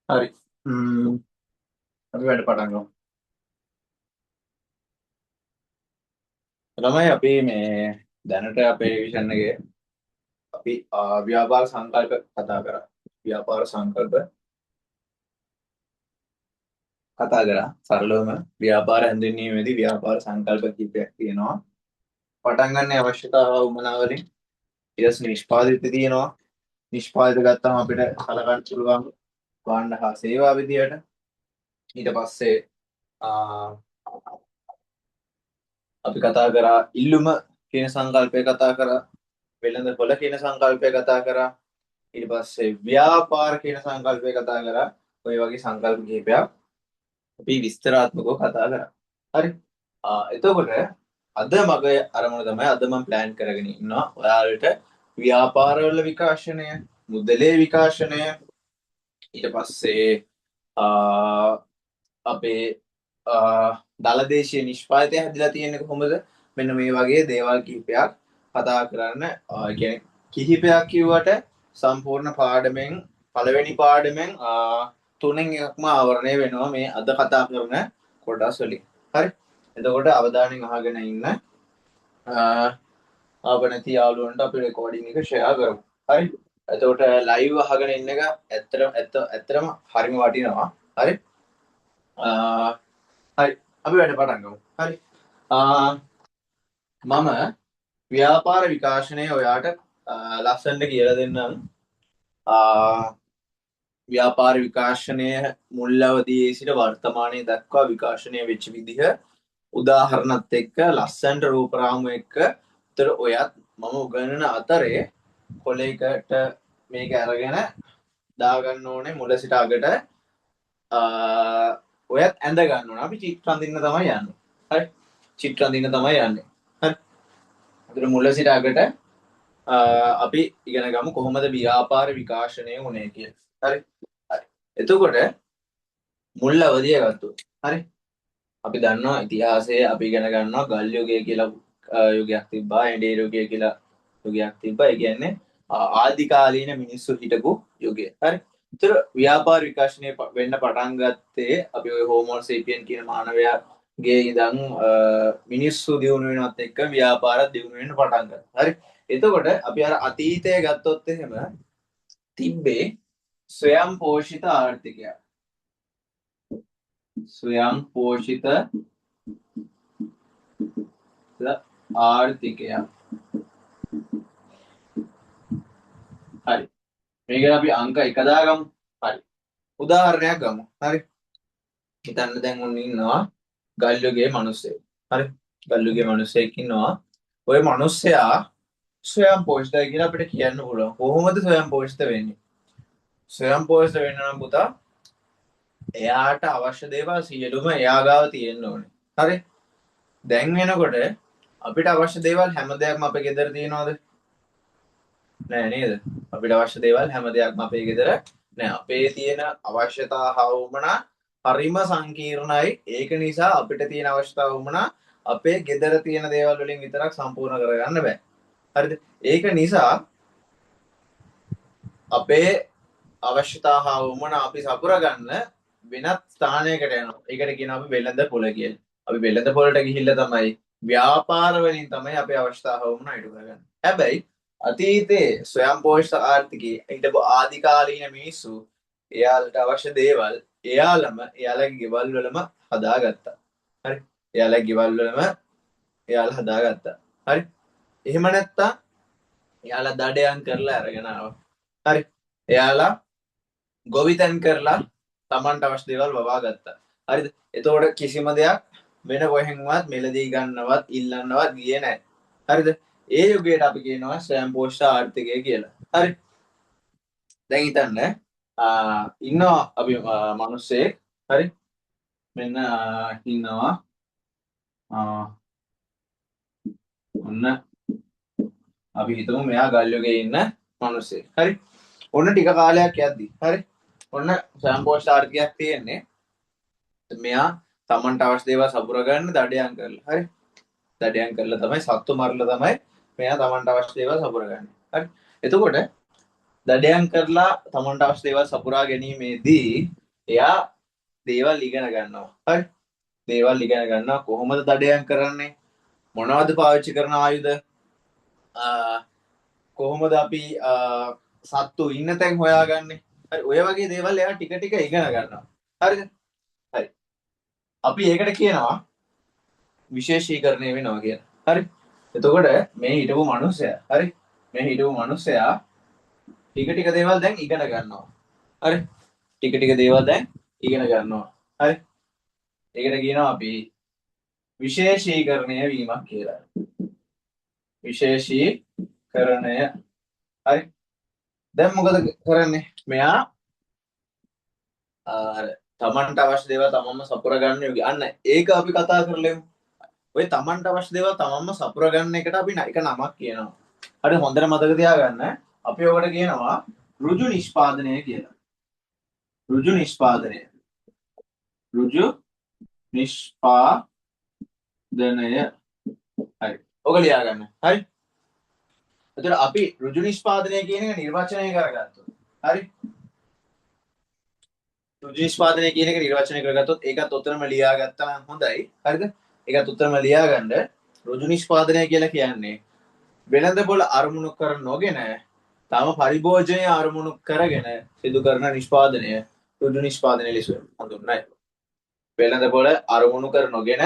හරි. අපි වැඩ පටන් ගමු. ළමයි අපි මේ දැනට අපේ රිවිෂන් එකේ අපි ව්‍යාපාර සංකල්ප කතා කරා. ව්‍යාපාර සංකල්ප කතා කරා. සරලවම ව්‍යාපාර හැඳින්වීමේදී ව්‍යාපාර සංකල්ප කිහිපයක් තියෙනවා. පටන් ගන්න අවශ්‍යතාව උමනා වලින් ඊට පස්සේ නිෂ්පාදිත තියෙනවා. නිෂ්පාදිත ගත්තම අපිට කලකන් පුළුවන් භාණ්ඩ හා සේවා විදියට. ඊට පස්සේ අපි කතා කරා ඉල්ලුම කියන සංකල්පය කතා කරා. වෙළඳපොළ කියන සංකල්පය කතා කරා. ඊට පස්සේ ව්‍යාපාර කියන සංකල්පය කතා කරා. ඔය වගේ සංකල්ප කිහිපයක් අපි විස්තරාත්මකව කතා කරා. හරි. එතකොට අද මගේ අරමුණ තමයි අද මම ප්ලෑන් කරගෙන ඉන්නවා ඔයාලට ව්‍යාපාරවල විකාශනය, මුදලේ විකාශනය, ඊට පස්සේ අපේ දලදේශීය නිෂ්පාදිතය හැදිලා තියෙන්නේ කොහොමද? මෙන්න මේ වගේ දේවල් කිහිපයක් කතා කරන්න. කියන්නේ කිහිපයක් කිව්වට සම්පූර්ණ පාඩමෙන් පළවෙනි පාඩමෙන් තුනෙන් එකක්ම ආවරණය වෙනවා මේ අද කතා කරන කොටස් වලින්. හරි. එතකොට අවධානයෙන් අහගෙන ඉන්න. ආව නැති යාළුවන්ට අපි රෙකෝඩින් එක ෂෙයා කරමු. හරි. එතකොට ලයිව් අහගෙන ඉන්න එක ඇත්තටම හරිම වටිනවා. හරි. හරි. අපි වැඩ පටන් ගමු. හරි. මම ව්‍යාපාර විකාශනය ඔයාට ලස්සනට කියලා දෙන්නම්. ව්‍යාපාර විකාශනය මුල් අවදියේ සිට වර්තමානයේ දක්වා විකාශනය වෙච්ච විදිහ උදාහරණත් එක්ක ලස්සනට රූපරාමු එක්ක උතර ඔයත් මම උගන්වන අතරේ කොලයකට මේක අරගෙන දාගන්න ඕනේ මුල සිට අගට. ඔයත් ඇඳ ගන්න ඕන. අපි චිත්‍ර අඳින්න තමයි යන්නේ. හරි. චිත්‍ර අඳින්න තමයි යන්නේ. හරි. අතන මුල සිට අගට අපි ඉගෙන ගමු කොහොමද ව්‍යාපාර විකාශනය වුනේ කියලා. හරි. හරි. එතකොට මුල් අවධිය ගත්තොත්. හරි. අපි දන්නවා ඉතිහාසයේ අපි ඉගෙන ගන්නවා ගල් යුගය කියලා යුගයක් තිබ්බා. එඬේ යුගය කියලා යුගයක් තිබ්බා. ඒ කියන්නේ ආදි කාලීන මිනිස්සු හිටපු යුගය. හරි. ඒතර ව්‍යාපාර විකාශනය වෙන්න පටන් ගත්තේ අපි ওই හෝමෝ සේපියන් කියන මානවයාගේ ඉඳන් මිනිස්සු දියුණු වෙනවත් එක්ක ව්‍යාපාරත් දියුණු වෙන්න පටන් ගත්තා. හරි. එතකොට අපි අර අතීතය ගත්තොත් එහෙම තිබ්බේ ස්වයං පෝෂිත ආර්ථිකයක්. ස්වයං පෝෂිත ආර්ථිකයක්. හරි. මේකට අපි අංක 1 දාගමු. හරි. උදාහරණයක් ගමු. හරි. හිතන්න දැන් ඔන්න ඉන්නවා ගල් යුගයේ මිනිස්සෙක්. හරි. ගල් යුගයේ මිනිස්සෙක් ඉන්නවා. ওই මිනිස්සයා ස්වයං පෝෂිතයි කියලා අපිට කියන්න පුළුවන්. කොහොමද ස්වයං පෝෂිත වෙන්නේ? ස්වයං පෝෂිත වෙන්න නම් පුතා එයාට අවශ්‍ය දේවල් සියලුම එයා ගාව තියෙන්න ඕනේ. හරි. දැන් වෙනකොට අපිට අවශ්‍ය දේවල් හැම දෙයක්ම අපේ ගෙදර තියෙනවද? නෑ නේද? අපිට අවශ්‍ය දේවල් හැම දෙයක්ම අපේ ගෙදර නෑ. අපේ තියෙන අවශ්‍යතා හවුමනා හරිම සංකීර්ණයි. ඒක නිසා අපිට තියෙන අවශ්‍යතාව වුණා අපේ ගෙදර තියෙන දේවල් වලින් විතරක් සම්පූර්ණ කරගන්න බෑ. හරිද? ඒක නිසා අපේ අවශ්‍යතා හවුමනා අපි සපුරා ගන්න වෙනත් ස්ථානයකට යනවා. ඒකට කියනවා අපි වෙළඳ පොළ කියලා. අපි වෙළඳ පොළට ගිහිල්ලා තමයි ව්‍යාපාර වලින් තමයි අපේ අවශ්‍යතා හවුමනා ඉටු කරගන්නේ. හැබැයි අතීතයේ ස්වයං පෝෂිත ආර්ථිකයේ හිටපු ආදි කාලීන මිනිස්සු එයාලට අවශ්‍ය දේවල් එයාලගේ ගෙවල් වලම හදාගත්තා. හරි. එයාලගේ ගෙවල් වලම එයාලා හදාගත්තා. හරි. එහෙම නැත්තම් එයාලා දඩයන් කරලා අරගෙන ආවා. හරි. එයාලා ගොවිතැන් කරලා Tamanට අවශ්‍ය දේවල් වවා ගත්තා. හරිද? එතකොට කිසිම දෙයක් වෙන කොහෙන්වත් මෙලදී ගන්නවත් ඉල්ලන්නවත් ගියේ නැහැ. හරිද? ඒ යුගයට අපි කියනවා ස්වයං පෝෂිත ආර්ථිකය කියලා. හරි. දැන් හිතන්න ඉන්නවා අපි මිනිස්සෙක්. හරි. මෙන්න ඉන්නවා ඔන්න අපි හිතමු මෙයා ගල් යුගයේ ඉන්න මිනිස්සෙක්. හරි. ඔන්න ටික කාලයක් යද්දි. හරි. ඔන්න ස්වයං පෝෂිත ආර්ථිකයක් තියෙන්නේ. මෙයා Tamanට අවශ්‍ය දේවල් සපුර ගන්න දඩයන් කරලා. හරි. දඩයන් කරලා තමයි සත්තු මරලා තමයි මෙයා Tamanට අවශ්‍ය දේවල් සපුර ගන්න. හරි. එතකොට දඩයන් කරලා තමන්ට අවශ්‍ය දේවල් සපුරා ගැනීමේදී එයා දේවල් ඉගෙන ගන්නවා. හරි. දේවල් ඉගෙන ගන්නවා. කොහොමද දඩයන් කරන්නේ? මොනවද පාවිච්චි කරන ආයුධ? කොහොමද අපි සත්තු ඉන්න තැන් හොයාගන්නේ? හරි. ඔය වගේ දේවල් එයා ටික ටික ඉගෙන ගන්නවා. හරිද? හරි. අපි ඒකට කියනවා විශේෂීකරණය වෙනවා කියලා. හරි. එතකොට මේ හිටපු මිනිස්සයා, හරි. මේ හිටපු මිනිස්සයා ටික ටික දේවල් දැන් ඉගෙන ගන්නවා. හරි. ටික ටික දේවල් දැන් ඉගෙන ගන්නවා. හරි. ඒකට කියනවා අපි විශේෂීකරණය වීමක් කියලා. විශේෂීකරණය. හරි. දැන් මොකද කරන්නේ? මෙයා තමන්ට අවශ්‍ය දේවල් තමන්ම සපුරා ගන්න යෝගී. අන්න ඒක අපි කතා කරලෙමු. ඔය තමන්ට අවශ්‍ය දේවල් තමන්ම සපුරා ගන්න එකට අපි එක නමක් කියනවා. හරි හොඳට මතක තියාගන්න. අපි ඔකට කියනවා ඍජු නිෂ්පාදනය කියලා. ඍජු නිෂ්පාදනය. ඍජු නිෂ්පාදනය. හරි. ඔක ලියා ගන්න. හරි. එතකොට අපි ඍජු නිෂ්පාදනය කියන එක නිර්වචනය කරගත්තා. හරි. ඍජු නිෂ්පාදනය කියන එක නිර්වචනය කරගත්තොත් ඒකත් උත්තරම ලියා ගත්තා නම් හොඳයි. හරිද? ඒකත් උත්තරම ලියා ගන්න. ඍජු නිෂ්පාදනය කියලා කියන්නේ වෙළඳපොළ අරමුණු කර නොගෙන තම පරිභෝජනය අරමුණු කරගෙන සිදු කරන නිෂ්පාදනය ඍජු නිෂ්පාදනය ලෙස හඳුන්වයි. වෙළඳපොළ අරමුණු කර නොගෙන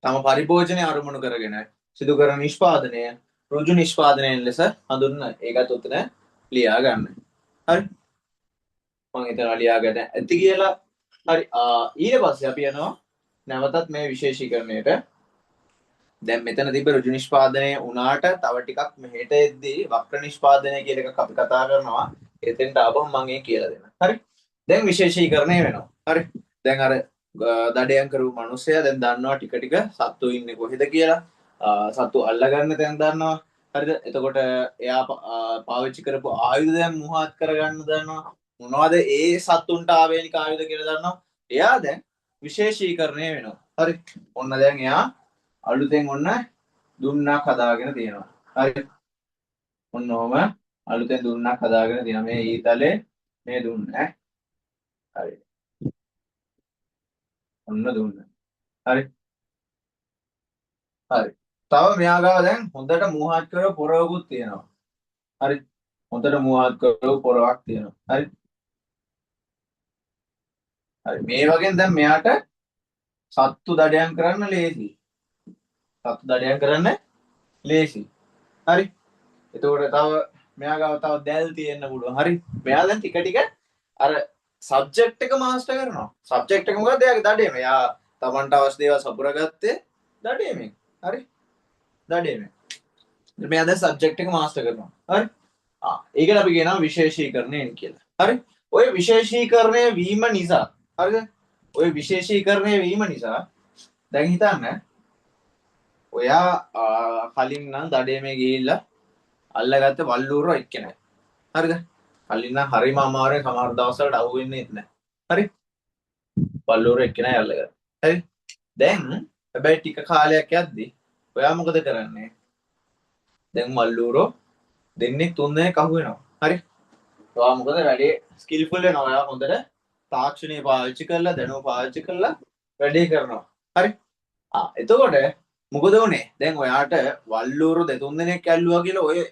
තම පරිභෝජනය අරමුණු කරගෙන සිදු කරන නිෂ්පාදනය ඍජු නිෂ්පාදනයෙන් ලෙස හඳුන්වයි. ඒකත් උත්තර ලියා ගන්න. හරි. මම හිතනවා ලියා ගන්න ඇති කියලා. හරි. ඊට පස්සේ අපි යනවා නැවතත් මේ විශේෂීකරණයට. දැන් මෙතන තිබ්බ ඍජු නිෂ්පාදනය උනාට තව ටිකක් මෙහෙට එද්දී වක්‍ර නිෂ්පාදනය කියන එකක් අපි කතා කරනවා. එතෙන්ට ආවම මම ඒක කියලා දෙන්නම්. හරි. දැන් විශේෂීකරණය වෙනවා. හරි. දැන් අර දඩයන් කරපු මිනිස්සයා දැන් දන්නවා ටික ටික සත්තු ඉන්නේ කොහෙද කියලා. සත්තු අල්ලගන්න තැන් දන්නවා. හරිද? එතකොට එයා පාවිච්චි කරපු ආයුධ දැන් මුවහත් කරගන්න දන්නවා. මොනවද ඒ සත්තුන්ට ආවේනික ආයුධ කියලා දන්නවා. එයා දැන් විශේෂීකරණය වෙනවා. හරි. ඔන්න දැන් එයා අලුතෙන් ඔන්න දුන්නක් හදාගෙන තියෙනවා. හරි. ඔන්න ඔහම අලුතෙන් දුන්නක් හදාගෙන තියෙනවා. මේ ඊතලේ මේ දුන්න ඈ. හරි. ඔන්න දුන්න. හරි. හරි. තව මෙයා ගාව දැන් හොඳට මුවහත් කරව පොරවකුත් තියෙනවා. හරි. හොඳට මුවහත් කරව පොරවක් තියෙනවා. හරි. හරි. මේ වගේ දැන් මෙයාට සත්තු දඩයන් කරන්න ලේසි. සත්තු දඩයන් කරන්න ලේසි. හරි. එතකොට තව මෙයා ගාව තව දැල් තියෙන්න පුළුවන්. හරි. මෙයා දැන් ටික ටික අර සබ්ජෙක්ට් එක මාස්ටර් කරනවා. සබ්ජෙක්ට් එක මොකද? එයාගේ දඩේම. එයා තමන්ට අවශ්‍ය දේවල් සපුරාගත්තේ දඩේමෙන්. හරි. දඩේමෙන්. මෙයා දැන් සබ්ජෙක්ට් එක මාස්ටර් කරනවා. හරි. ඒකට අපි කියනවා විශේෂීකරණය කියලා. හරි. ඔය විශේෂීකරණය වීම නිසා හරිද? ඔය විශේෂීකරණය වීම නිසා දැන් හිතන්න ඔයා කලින් නම් දඩේමේ ගිහිල්ලා අල්ලගත්ත වල්ලූරෝ එක්කෙනෙක්. හරිද? කලින් නම් හරිම අමාරුයි සමහර දවස්වලට අහු වෙන්නේ නැහැ. හරි? වල්ලූරෝ එක්කෙනයි අල්ලගත්තා. හරි? දැන් හැබැයි ටික කාලයක් යද්දි ඔයා මොකද කරන්නේ? දැන් වල්ලූරෝ දෙන්නේ තුන් දෙනෙක් අහු වෙනවා. හරි? ඔයා මොකද වැඩේ ස්කිල්ෆුල් වෙනවා. ඔයා හොඳට තාක්ෂණය පාවිච්චි කරලා දැනුම පාවිච්චි කරලා වැඩේ කරනවා. හරි? එතකොට මොකද උනේ? දැන් ඔයාට වල්ලූරු දෙතුන් දෙනෙක් ඇල්ලුවා කියලා ඔය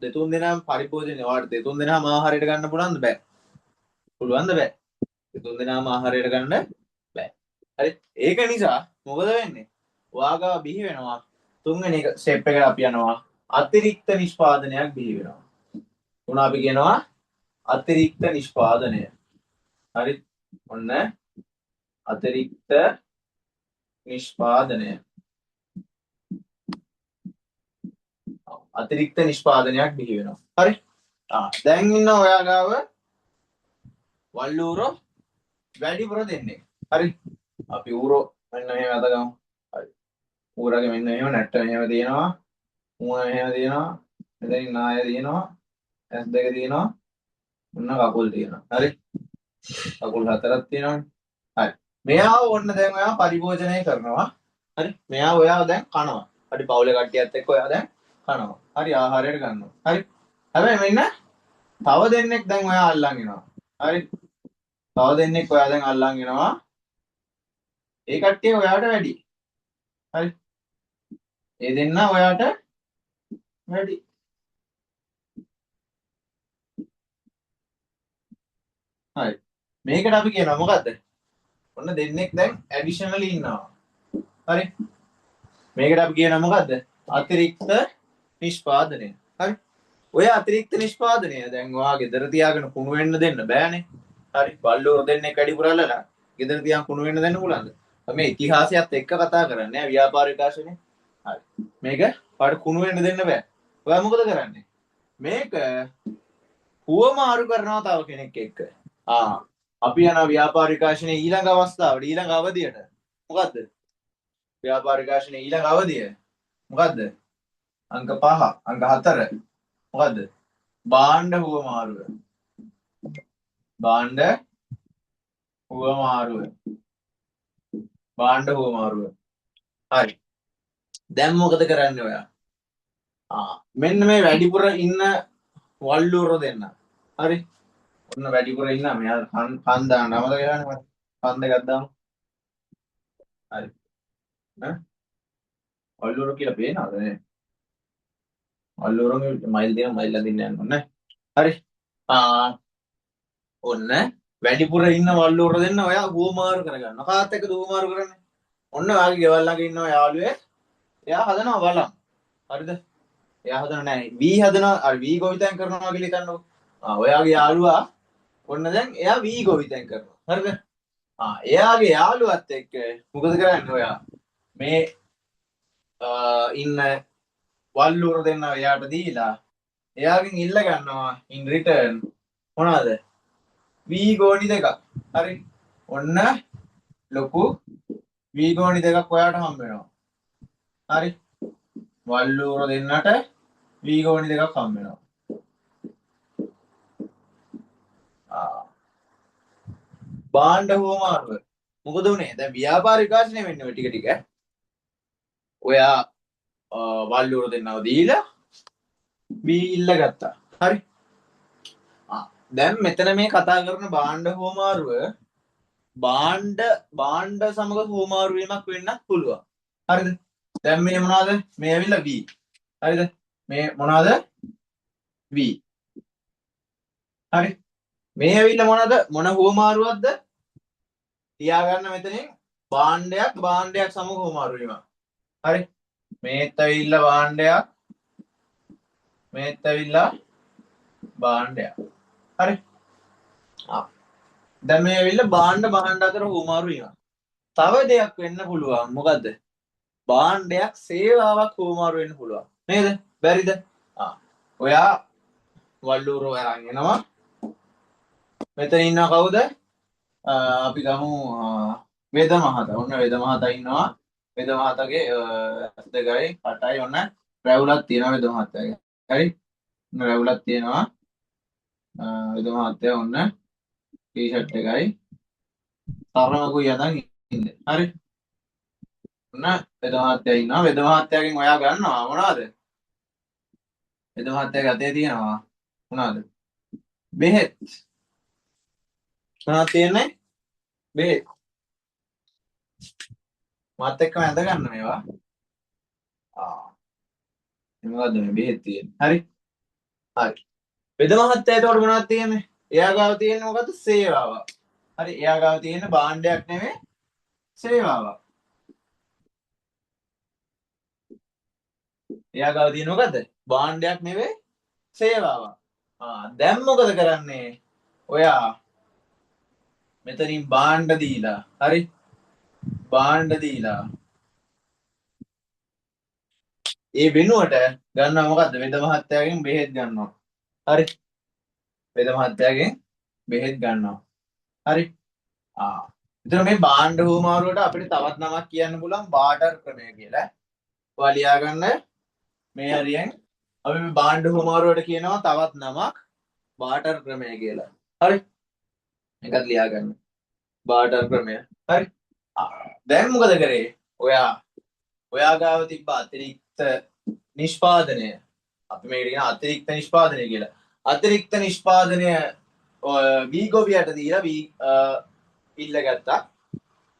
දෙතුන් දෙනාම පරිපෝෂණය ඔයාට දෙතුන් දෙනාම ආහාරයට ගන්න පුළුවන්ද? බෑ. පුළුවන්ද? බෑ. දෙතුන් දෙනාම ආහාරයට ගන්න බෑ. හරි? ඒක නිසා මොකද වෙන්නේ? ඔයාගා බිහි වෙනවා තුන්වෙනි ස්ටෙප් එකට අපි යනවා අතිරික්ත නිෂ්පාදනයක් බිහි වෙනවා. උන අපි කියනවා අතිරික්ත නිෂ්පාදනය. හරි? ඔන්න අතිරික්ත නිෂ්පාදනය. අතිරික්ත නිෂ්පාදනයක් බිහි වෙනවා. හරි? දැන් ඉන්න ඔයා ගාව වල්ලූරෝ වැඩිපුර දෙන්නේ. හරි? අපි ඌරෝ මෙන්න මෙහෙම අතගමු. හරි. ඌරගේ මෙන්න මෙහෙම නැට්ට මෙහෙම තියෙනවා. මූණ මෙහෙම තියෙනවා. මෙතනින් නාය තියෙනවා. ඇස් දෙක තියෙනවා. ඔන්න කකුල් තියෙනවා. හරි? කකුල් හතරක් තියෙනවානේ. හරි. මෙයාව ඔන්න දැන් ඔයා පරිභෝජනය කරනවා. හරි? මෙයා ඔයාව දැන් කනවා. හරි පවුලේ කට්ටියත් එක්ක ඔයා දැන් කනවා. හරි ආහාරයට ගන්නවා. හරි? හැබැයි මෙන්න තව දෙන්නෙක් දැන් ඔයා අල්ලන් එනවා. හරි. තව දෙන්නෙක් ඔයා දැන් අල්ලන් එනවා. ඒ කට්ටිය ඔයාට වැඩි. හරි. ඒ දෙන්න ඔයාට වැඩි. හරි. මේකට අපි කියනවා මොකද්ද? ඔන්න දෙන්නෙක් දැන් ඇඩිෂනලි ඉන්නවා. හරි. මේකට අපි කියනවා මොකද්ද? අතිරික්ත නිෂ්පාදනය. හරි. ඔය අතිරික්ත නිෂ්පාදනය දැන් ඔයා ගෙදර තියාගෙන කුණු වෙන්න දෙන්න බෑනේ. හරි. බල්ලෝ දෙන්නෙක් වැඩිපුර අල්ලලා ගෙදර තියාගෙන කුණු වෙන්න දෙන්න පුළුවන්ද? මේ ඉතිහාසයත් එක්ක කතා කරන්නේ ව්‍යාපාර විකාශනය. හරි. මේක පාට කුණු වෙන්න දෙන්න බෑ. ඔයා මොකද කරන්නේ? මේක හුවමාරු කරනවා තව කෙනෙක් එක්ක. අපි යන ව්‍යාපාර විකාශනයේ ඊළඟ අවස්ථාවට ඊළඟ අවධියට මොකද්ද? ව්‍යාපාර විකාශනයේ ඊළඟ අවධිය මොකද්ද? අංක 5 අංක 4 මොකද්ද? භාණ්ඩ හුවමාරුව. භාණ්ඩ හුවමාරුව. භාණ්ඩ හුවමාරුව. හරි. දැන් මොකද කරන්නේ ඔයා? මෙන්න මේ වැඩිපුර ඉන්න වල්ලුවර දෙන්න. හරි. ඔන්න වැඩිපුර ඉන්න මෙයා කන් දාන්න නමද කියලානේ මට. කන් දෙකක් දාමු. හරි. වල්ලුවර කියලා පේනවද නේ? වල්ලුවරගේ මයිල් දෙන මයිල් අදින්න යන්න ඕනේ. හරි. ඔන්න වැඩිපුර ඉන්න වල්ලුවර දෙන්න ඔයා හුවමාරු කරගන්න. කාත් එක්කද හුවමාරු කරන්නේ? ඔන්න ඔයාගේ ගෙවල් ළඟ ඉන්නවා යාළුවේ. එයා හදනවා වලම්. හරිද? එයා හදන නෑ වී හදනවා අර වී ගොවිතැන් කරනවා කියලා හිතන්නකො. ඔයාගේ යාළුවා ඔන්න දැන් එයා වී ගොවිතැන් කරනවා. හරිද? එයාගේ යාළුවත් එක්ක මොකද කරන්නේ ඔයා? මේ ඉන්න වල්ලුවර දෙන්න එයාට දීලා එයාගෙන් ඉල්ල ගන්නවා in return මොනවාද? වී ගෝණි දෙකක්. හරි. ඔන්න ලොකු වී ගෝණි දෙකක් ඔයාට හම්බ වෙනවා. හරි. වල්ලුවර දෙන්නට වී ගෝණි දෙකක් හම්බ වෙනවා. භාණ්ඩ හුවමාරුව. මොකද උනේ? දැන් ව්‍යාපාර විකාශනය වෙන්නේ ඔය ටික ටික. ඔයා වල්ලුවර දෙන්නව දීලා වී ඉල්ල ගත්තා. හරි. දැන් මෙතන මේ කතා කරන භාණ්ඩ හුවමාරුව භාණ්ඩ සමග හුවමාරු වීමක් වෙන්නත් පුළුවන්. හරිද? දැන් මේ මොනවාද? මේ ඇවිල්ලා V. හරිද? මේ මොනවාද? V. හරි. මේ ඇවිල්ලා මොනවාද? මොන හුවමාරුවක්ද? තියාගන්න මෙතනින් භාණ්ඩයක් සමග හුවමාරු වීම. හරි. මේත් ඇවිල්ලා භාණ්ඩයක්. මේත් ඇවිල්ලා භාණ්ඩයක්. හරි. දැන් මේ ඇවිල්ලා භාණ්ඩ අතර හුවමාරු වීම. තව දෙයක් වෙන්න පුළුවන්. මොකද්ද? භාණ්ඩයක් සේවාවක් හුවමාරු වෙන්න පුළුවන්. නේද? බැරිද? ඔයා වල්ලුවර අරන් එනවා. මෙතන ඉන්නවා කවුද? අපි ගමු වේද මහතා. ඔන්න වේද මහතා ඉන්නවා. වේද මහතාගේ ඇස් දෙකයි කටයි ඔන්න රැවුලක් තියෙනවා වේද මහතාගේ. හරි? ඔන්න රැවුලක් තියෙනවා. වේද මහතා ඔන්න ටී-ෂර්ට් එකයි තරමකුයි අදන් ඉන්නේ. හරි? ඔන්න වේද මහතා ඉන්නවා. වේද මහතාගෙන් ඔයා ගන්නවා මොනවද? වේද මහතාගේ අතේ තියෙනවා මොනවද? බෙහෙත්. මොනවද තියෙන්නේ? බෙහෙත්. මාත් එක්කම ඇඳ ගන්න මේවා. මොකද්ද මේ බෙහෙත් තියෙන්නේ? හරි. හරි. වේද මහත්තයා එතකොට මොනවද තියෙන්නේ? එයා ගාව තියෙන්නේ මොකද්ද? සේවාවක්. හරි. එයා ගාව තියෙන්නේ භාණ්ඩයක් නෙමෙයි සේවාවක්. එයා ගාව තියෙන්නේ මොකද්ද? භාණ්ඩයක් නෙවෙයි සේවාවක්. දැන් මොකද කරන්නේ? ඔයා මෙතනින් භාණ්ඩ දීලා හරි භාණ්ඩ දීලා ඒ වෙනුවට ගන්නවා මොකද්ද? වේද මහත්තයාගෙන් බෙහෙත් ගන්නවා. හරි. වේද මහත්තයාගෙන් බෙහෙත් ගන්නවා. හරි. එතන මේ භාණ්ඩ හුවමාරුවට අපිට තවත් නමක් කියන්න පුළුවන් බාටර් ක්‍රමය කියලා. ඔයා ලියා ගන්න මේ හරියෙන් අපි මේ භාණ්ඩ හුවමාරුවට කියනවා තවත් නමක් බාටර් ක්‍රමය කියලා. හරි. මේකත් ලියා ගන්න. බාටර් ක්‍රමය. හරි. දැන් මොකද කරේ? ඔයා ගාව තිබ්බ අතිරික්ත නිෂ්පාදනය අපි මේකට කියන අතිරික්ත නිෂ්පාදනය කියලා. අතිරික්ත නිෂ්පාදනය වී ගොවියට දීලා වී ඉල්ලගත්තා.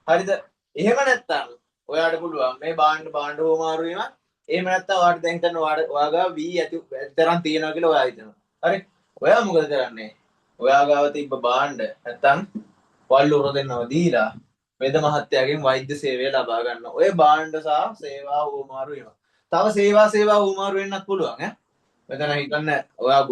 හරිද? එහෙම නැත්තම් ඔයාට පුළුවන් මේ බාණ්ඩ හෝමාරු වීම. එහෙම නැත්තම් ඔයාට දැන් කරන ඔයාගා වී ඇතිතරම් තියෙනවා කියලා ඔයා හිතනවා. හරි? ඔයා මොකද කරන්නේ? ඔයා ගාව තිබ්බ බාණ්ඩ නැත්තම් වල්ලුර දෙන්නව දීලා වෙද මහත්තයාගෙන් වෛද්‍ය සේවය ලබා ගන්න. ඔය බාණ්ඩ සහ සේවා හෝමාරු වීම. තව සේවා හෝමාරු වෙන්නත් පුළුවන් ඈ. මෙතන හිතන්න ඔයා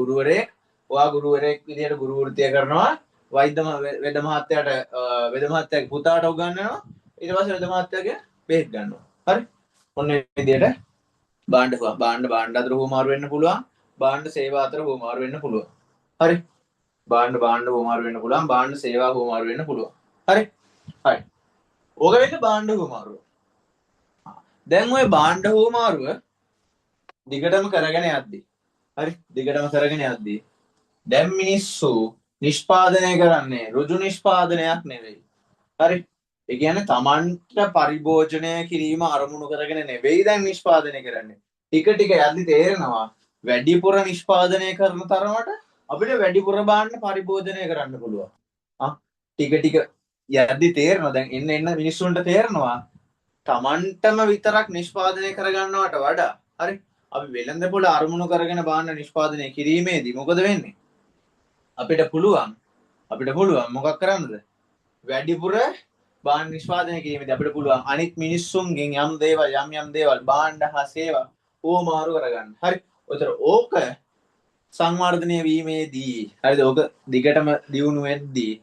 ගුරුවරයෙක් විදිහට ගුරු වෘත්තිය කරනවා. වෙද මහත්තයාගේ පුතාට උගන්වනවා. ඊට පස්සේ වෙද මහත්තයාගේ බෙහෙත් ගන්නවා. හරි? ඔන්න මේ විදිහට බාණ්ඩ අතර හෝමාරු වෙන්න පුළුවන්. බාණ්ඩ සේවා අතර හෝමාරු වෙන්න පුළුවන්. හරි? බාණ්ඩ හෝමාරු වෙන්න පුළුවන්. බාණ්ඩ සේවා හෝමාරු වෙන්න පුළුවන්. හරි? හරි. ඕක වෙන්නේ බාණ්ඩ හෝමාරුව. දැන් ওই බාණ්ඩ හෝමාරුව දිගටම කරගෙන යද්දී හරි දිගටම කරගෙන යද්දී දැන් මිනිස්සු නිෂ්පාදනය කරන්නේ ඍජු නිෂ්පාදනයක් නෙවෙයි. හරි? ඒ කියන්නේ Tamanට පරිභෝජනය කිරීම අරමුණු කරගෙන නෙවෙයි දැන් නිෂ්පාදනය කරන්නේ. ටික ටික යද්දී තේරෙනවා වැඩිපුර නිෂ්පාදනය කරන තරමට අපිට වැඩිපුර බාණ්ඩ පරිභෝජනය කරන්න පුළුවන්. ටික ටික යද්දී තේරෙනවා දැන් එන්න මිනිස්සුන්ට තේරෙනවා Tamanටම විතරක් නිෂ්පාදනය කරගන්නවට වඩා හරි අපි වෙළඳපොළ අරමුණු කරගෙන බාණ්ඩ නිෂ්පාදනය කිරීමේදී මොකද වෙන්නේ? අපිට පුළුවන් මොකක් කරන්නද? වැඩිපුර බාණ්ඩ නිෂ්පාදනය කිරීමේදී අපිට පුළුවන් අනිත් මිනිස්සුන්ගෙන් යම් දේවල් බාණ්ඩ හා සේවා ඕමාරු කරගන්න. හරි? උතර ඕක සංවර්ධනය වීමේදී හරිද? ඕක දිගටම දියුණු වෙද්දී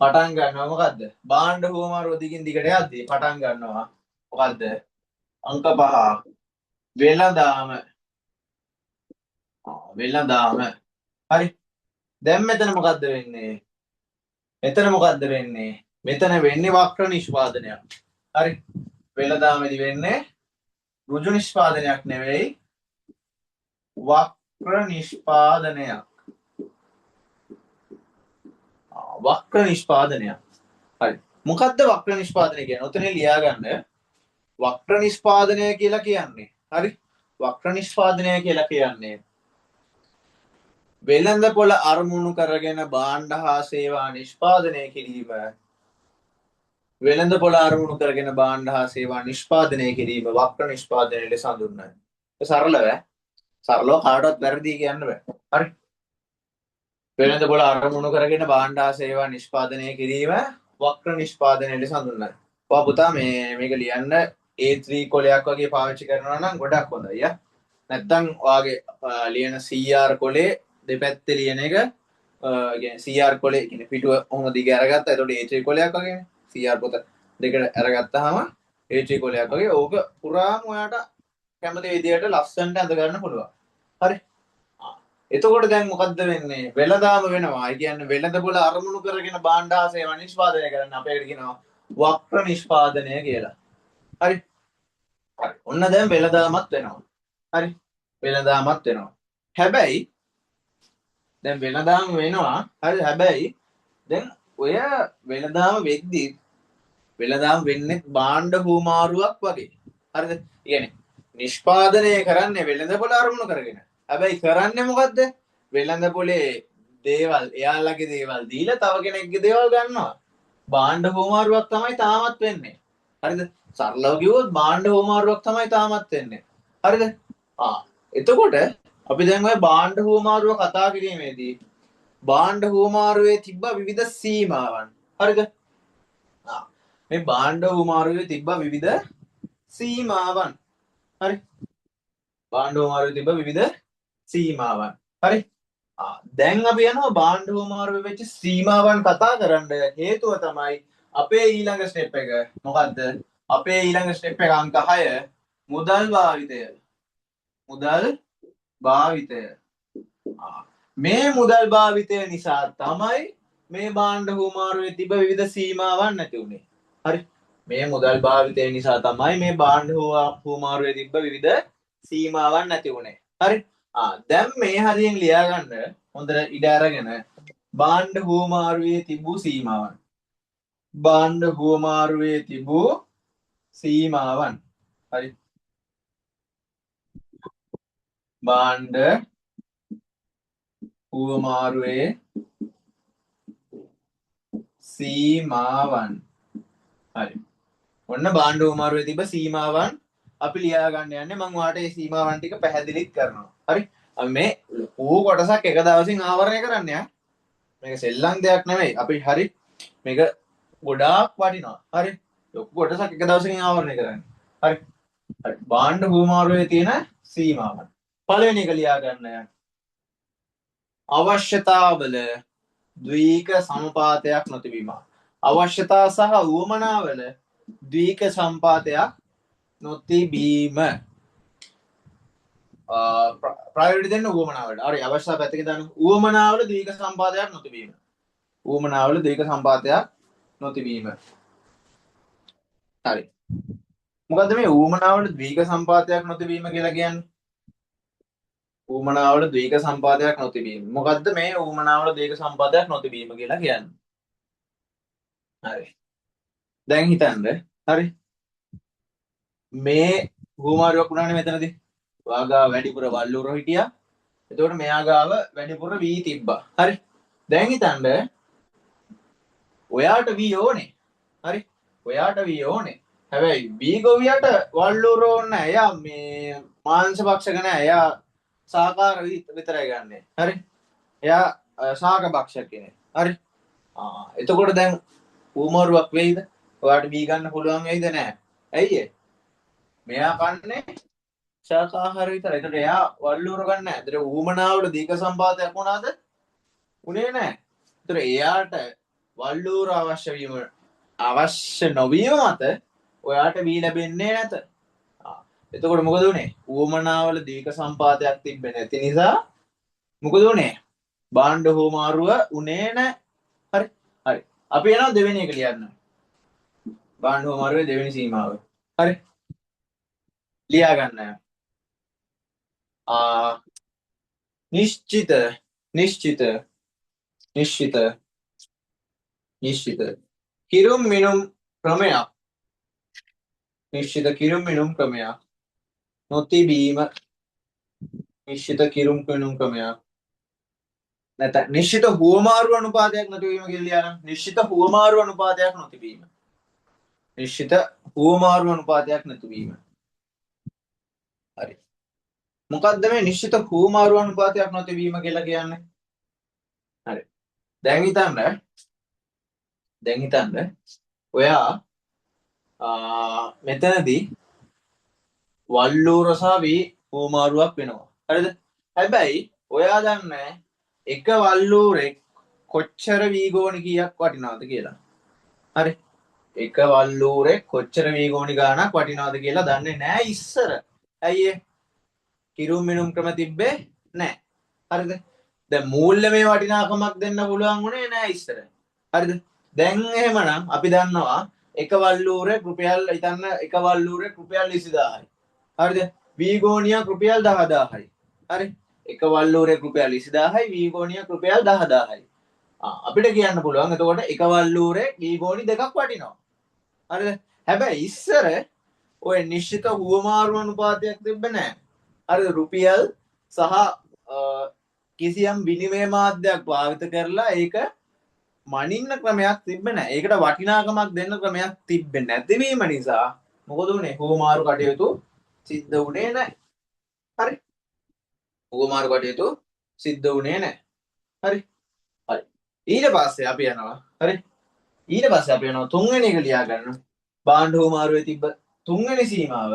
පටන් ගන්නවා මොකද්ද? බාණ්ඩ හෝමාරුව දිගින් දිගට යද්දී පටන් ගන්නවා මොකද්ද? අංක 5 වෙළඳාම. හරි? දැන් මෙතන මොකද්ද වෙන්නේ? මෙතන වෙන්නේ වක්‍ර නිෂ්පාදනයක්. හරි? වෙළඳාමේදී වෙන්නේ ඍජු නිෂ්පාදනයක් නෙවෙයි වක්‍ර නිෂ්පාදනයක්. වක්‍ර නිෂ්පාදනයක්. හරි. මොකද්ද වක්‍ර නිෂ්පාදනය කියන්නේ? ඔතන ලියා ගන්න. වක්‍ර නිෂ්පාදනය කියලා කියන්නේ. හරි? වක්‍ර නිෂ්පාදනය කියලා කියන්නේ වෙළඳපොළ අරමුණු කරගෙන බාණ්ඩ හා සේවා නිෂ්පාදනය කිරීම. වෙළඳපොළ අරමුණු කරගෙන බාණ්ඩ හා සේවා නිෂ්පාදනය කිරීම වක්‍ර නිෂ්පාදනය ලෙස හඳුන්වනවා. සරලව කාටවත් වැරදි කියන්න බෑ. හරි? වෙළඳපොළ අරමුණු කරගෙන බාණ්ඩ හා සේවා නිෂ්පාදනය කිරීම වක්‍ර නිෂ්පාදනය ලෙස හඳුන්වනවා. ඔයා පුතා මේක ලියන්න A3 කොලයක් වගේ පාවිච්චි කරනවා නම් ගොඩක් හොඳයි. නැත්තම් ඔයාගේ ලියන CR කොලේ දෙපැත්තේ ලියන එක CR කොලේ කියන්නේ පිටුව ඔහොම දිග අරගත්තා. එතකොට A3 කොලයක් වගේනේ. CR පොත දෙකට අරගත්තාම A3 කොලයක් වගේ ඕක පුරාම ඔයාට කැමති විදියට ලස්සනට අඳ ගන්න පුළුවන්. හරි? එතකොට දැන් මොකද්ද වෙන්නේ? වෙළඳාම වෙනවා. ඒ කියන්නේ වෙළඳපොළ අරමුණු කරගෙන බාණ්ඩ හා සේවා නිෂ්පාදනය කරන්න අපේකට කියනවා වක්‍ර නිෂ්පාදනය කියලා. හරි? ඔන්න දැන් වෙළඳාමත් වෙනවා. හරි? වෙළඳාමත් වෙනවා. හැබැයි දැන් වෙළඳාම වෙනවා. හරි? හැබැයි දැන් ඔය වෙළඳාම වෙද්දි වෙළඳාම වෙන්නේ බාණ්ඩ හුමාරුවක් වගේ. හරිද? කියන්නේ නිෂ්පාදනය කරන්නේ වෙළඳපොළ අරමුණු කරගෙන. හැබැයි කරන්නේ මොකද්ද? වෙළඳපොලේ දේවල් එයාලගේ දේවල් දීලා තව කෙනෙක්ගේ දේවල් ගන්නවා. බාණ්ඩ හුමාරුවක් තමයි තාමත් වෙන්නේ. හරිද? සරලව කිව්වොත් බාණ්ඩ හුමාරුවක් තමයි තාමත් වෙන්නේ. හරිද? එතකොට අපි දැන් ওই බාණ්ඩ හුමාරුව කතා කිරීමේදී බාණ්ඩ හුමාරුවේ තිබ්බ විවිධ සීමාවන්. හරිද? මේ බාණ්ඩ හුමාරුවේ තිබ්බ විවිධ සීමාවන්. හරි? බාණ්ඩ හුමාරුවේ තිබ්බ විවිධ සීමාවන්. හරි? දැන් අපි යනවා බාණ්ඩ හුමාරුවේ වෙච්ච සීමාවන් කතා කරන්න හේතුව තමයි අපේ ඊළඟ ස්ටෙප් එක. මොකද්ද? අපේ ඊළඟ ස්ටෙප් එක අංක 6 මුදල් භාවිතය. මේ මුදල් භාවිතය නිසා තමයි මේ බාණ්ඩ හුමාරුවේ තිබ්බ විවිධ සීමාවන් නැති වුනේ. හරි? මේ මුදල් භාවිතය නිසා තමයි මේ බාණ්ඩ හුමාරුවේ තිබ්බ විවිධ සීමාවන් නැති වුනේ. හරි? දැන් මේ හරියෙන් ලියා ගන්න හොඳට ඉඩ අරගෙන බාණ්ඩ හුමාරුවේ තිබූ සීමාවන්. බාණ්ඩ හුමාරුවේ තිබූ සීමාවන්. හරි? බාණ්ඩ හුවමාරුවේ සීමාවන්. හරි. ඔන්න බාණ්ඩ හුවමාරුවේ තිබ්බ සීමාවන් අපි ලියා ගන්න යන්නේ. මම ඔයාලට මේ සීමාවන් ටික පැහැදිලිත් කරනවා. හරි. අපි මේ ඌ කොටසක් එක දවසින් ආවරණය කරන්න යා. මේක සෙල්ලම් දෙයක් නෙමෙයි. අපි හරි මේක ගොඩාක් වටිනවා. හරි. ලොකු කොටසක් එක දවසකින් ආවරණය කරන්න. හරි. හරි. බාණ්ඩ හුවමාරුවේ තියෙන සීමාවන්. පළවෙනි එක ලියා ගන්න යන්න. අවශ්‍යතාවල ද්වීක සමපාතයක් නොතිබීම. අවශ්‍යතා සහ උවමනාවල ද්වීක සම්පාතයක් නොතිබීම. ප්‍රයෝරිටි දෙන්න උවමනාවලට. හරි අවශ්‍යතාව පැත්තක දාන්න. උවමනාවල ද්වීක සම්පාතයක් නොතිබීම. උවමනාවල ද්වීක සම්පාතයක් නොතිබීම. හරි. මොකද්ද මේ උවමනාවල ද්වීක සම්පාතයක් නොතිබීම කියලා කියන්නේ? ඌමනාවල ද්වීක සම්පාදයක් නොතිබීම. මොකද්ද මේ ඌමනාවල ද්වීක සම්පාදයක් නොතිබීම කියලා කියන්නේ? හරි. දැන් හිතන්න. හරි. මේ ඌමාරුවක් උනානේ මෙතනදී. ඔයා ගාව වැඩිපුර වල්ලුර හිටියා. එතකොට මෙයා ගාව වැඩිපුර V තිබ්බා. හරි. දැන් හිතන්න. ඔයාට V ඕනේ. හරි. ඔයාට V ඕනේ. හැබැයි V ගොවියට වල්ලුර ඕනේ නැහැ. එයා මේ මාංශ භක්ෂක නැහැ. එයා සාකාර විතරයි ගන්නෙ. හරි. එයා ශාක භක්ෂක කෙනෙක්. හරි. එතකොට දැන් ඌමරුවක් වෙයිද? ඔයාට බී ගන්න පුළුවන් වෙයිද? නැහැ. ඇයි ඒ? මෙයා කන්නේ ශාකාහාර විතරයි. ඒකට එයා වල්ලුර ගන්න නැහැ. ඒතර ඌමනාවල දීක සම්පාදයක් වුණාද? උනේ නැහැ. ඒතර එයාට වල්ලුර අවශ්‍ය නොවීම මත ඔයාට බී ලැබෙන්නේ නැත. එතකොට මොකද උනේ? ඌමනාවල දීක සම්පාදයක් තිබෙන්නේ නැති නිසා මොකද උනේ? බාණ්ඩ හුවමාරුව උනේ නැහැ. හරි. හරි. අපි යනවා දෙවෙනි එක ලියන්න. බාණ්ඩ හුවමාරුවේ දෙවෙනි සීමාව. හරි. ලියා ගන්න. නිශ්චිත කිරුම් මිනුම් ක්‍රමයක්. නිශ්චිත කිරුම් මිනුම් ක්‍රමයක් නොතිබීම. නිශ්චිත කිරුම් මිනුම් ක්‍රමයක් නැත්නම් නිශ්චිත හුවමාරු අනුපාතයක් නොතිබීම කියලා ලියන්න. නිශ්චිත හුවමාරු අනුපාතයක් නොතිබීම. නිශ්චිත හුවමාරු අනුපාතයක් නොතිබීම. හරි. මොකද්ද මේ නිශ්චිත හුවමාරු අනුපාතයක් නොතිබීම කියලා කියන්නේ? හරි. දැන් හිතන්න ඔයා මෙතනදී වල්ලූර සහ වී හුවමාරුවක් වෙනවා. හරිද? හැබැයි ඔයා දන්නේ එක වල්ලූරෙක් කොච්චර වීගෝනි කීයක් වටිනවද කියලා. හරි. එක වල්ලූරෙක් කොච්චර වීගෝනි ගාණක් වටිනවද කියලා දන්නේ නැහැ ඉස්සර. ඇයි ඒ? කිරුම් මිනුම් ක්‍රම තිබ්බේ නැහැ. හරිද? දැන් මූල්‍යමය වටිනාකමක් දෙන්න පුළුවන් උනේ නැහැ ඉස්සර. හරිද? දැන් එහෙමනම් අපි දන්නවා එක වල්ලූරේ රුපියල් හිතන්න එක වල්ලූරේ රුපියල් 20000යි. හරිද? වීගෝනියක් රුපියල් 10000යි. හරි. එක වල්ලූරේ රුපියල් 20000යි වීගෝනියක් රුපියල් 10000යි. අපිට කියන්න පුළුවන් එතකොට එක වල්ලූරේ වීගෝනි දෙකක් වටිනවා. හරිද? හැබැයි ඉස්සර ඔය නිශ්චිත හුවමාරු අනුපාතයක් තිබ්බේ නැහැ. හරිද? රුපියල් සහ කිසියම් විනිමය මාධ්‍යයක් භාවිත කරලා ඒක මනින්න ක්‍රමයක් තිබ්බේ නැහැ. ඒකට වටිනාකමක් දෙන්න ක්‍රමයක් තිබ්බේ නැතිවීම නිසා මොකද උනේ? හුවමාරු කටයුතු සිද්ධ වුණේ නැහැ. හරි. හුවමාරු කටයුතු සිද්ධ වුණේ නැහැ. හරි. හරි. ඊට පස්සේ අපි යනවා. හරි. ඊට පස්සේ අපි යනවා තුන්වෙනි එක ලියා ගන්න. බාණ්ඩ හුවමාරුවේ තිබ්බ තුන්වෙනි සීමාව.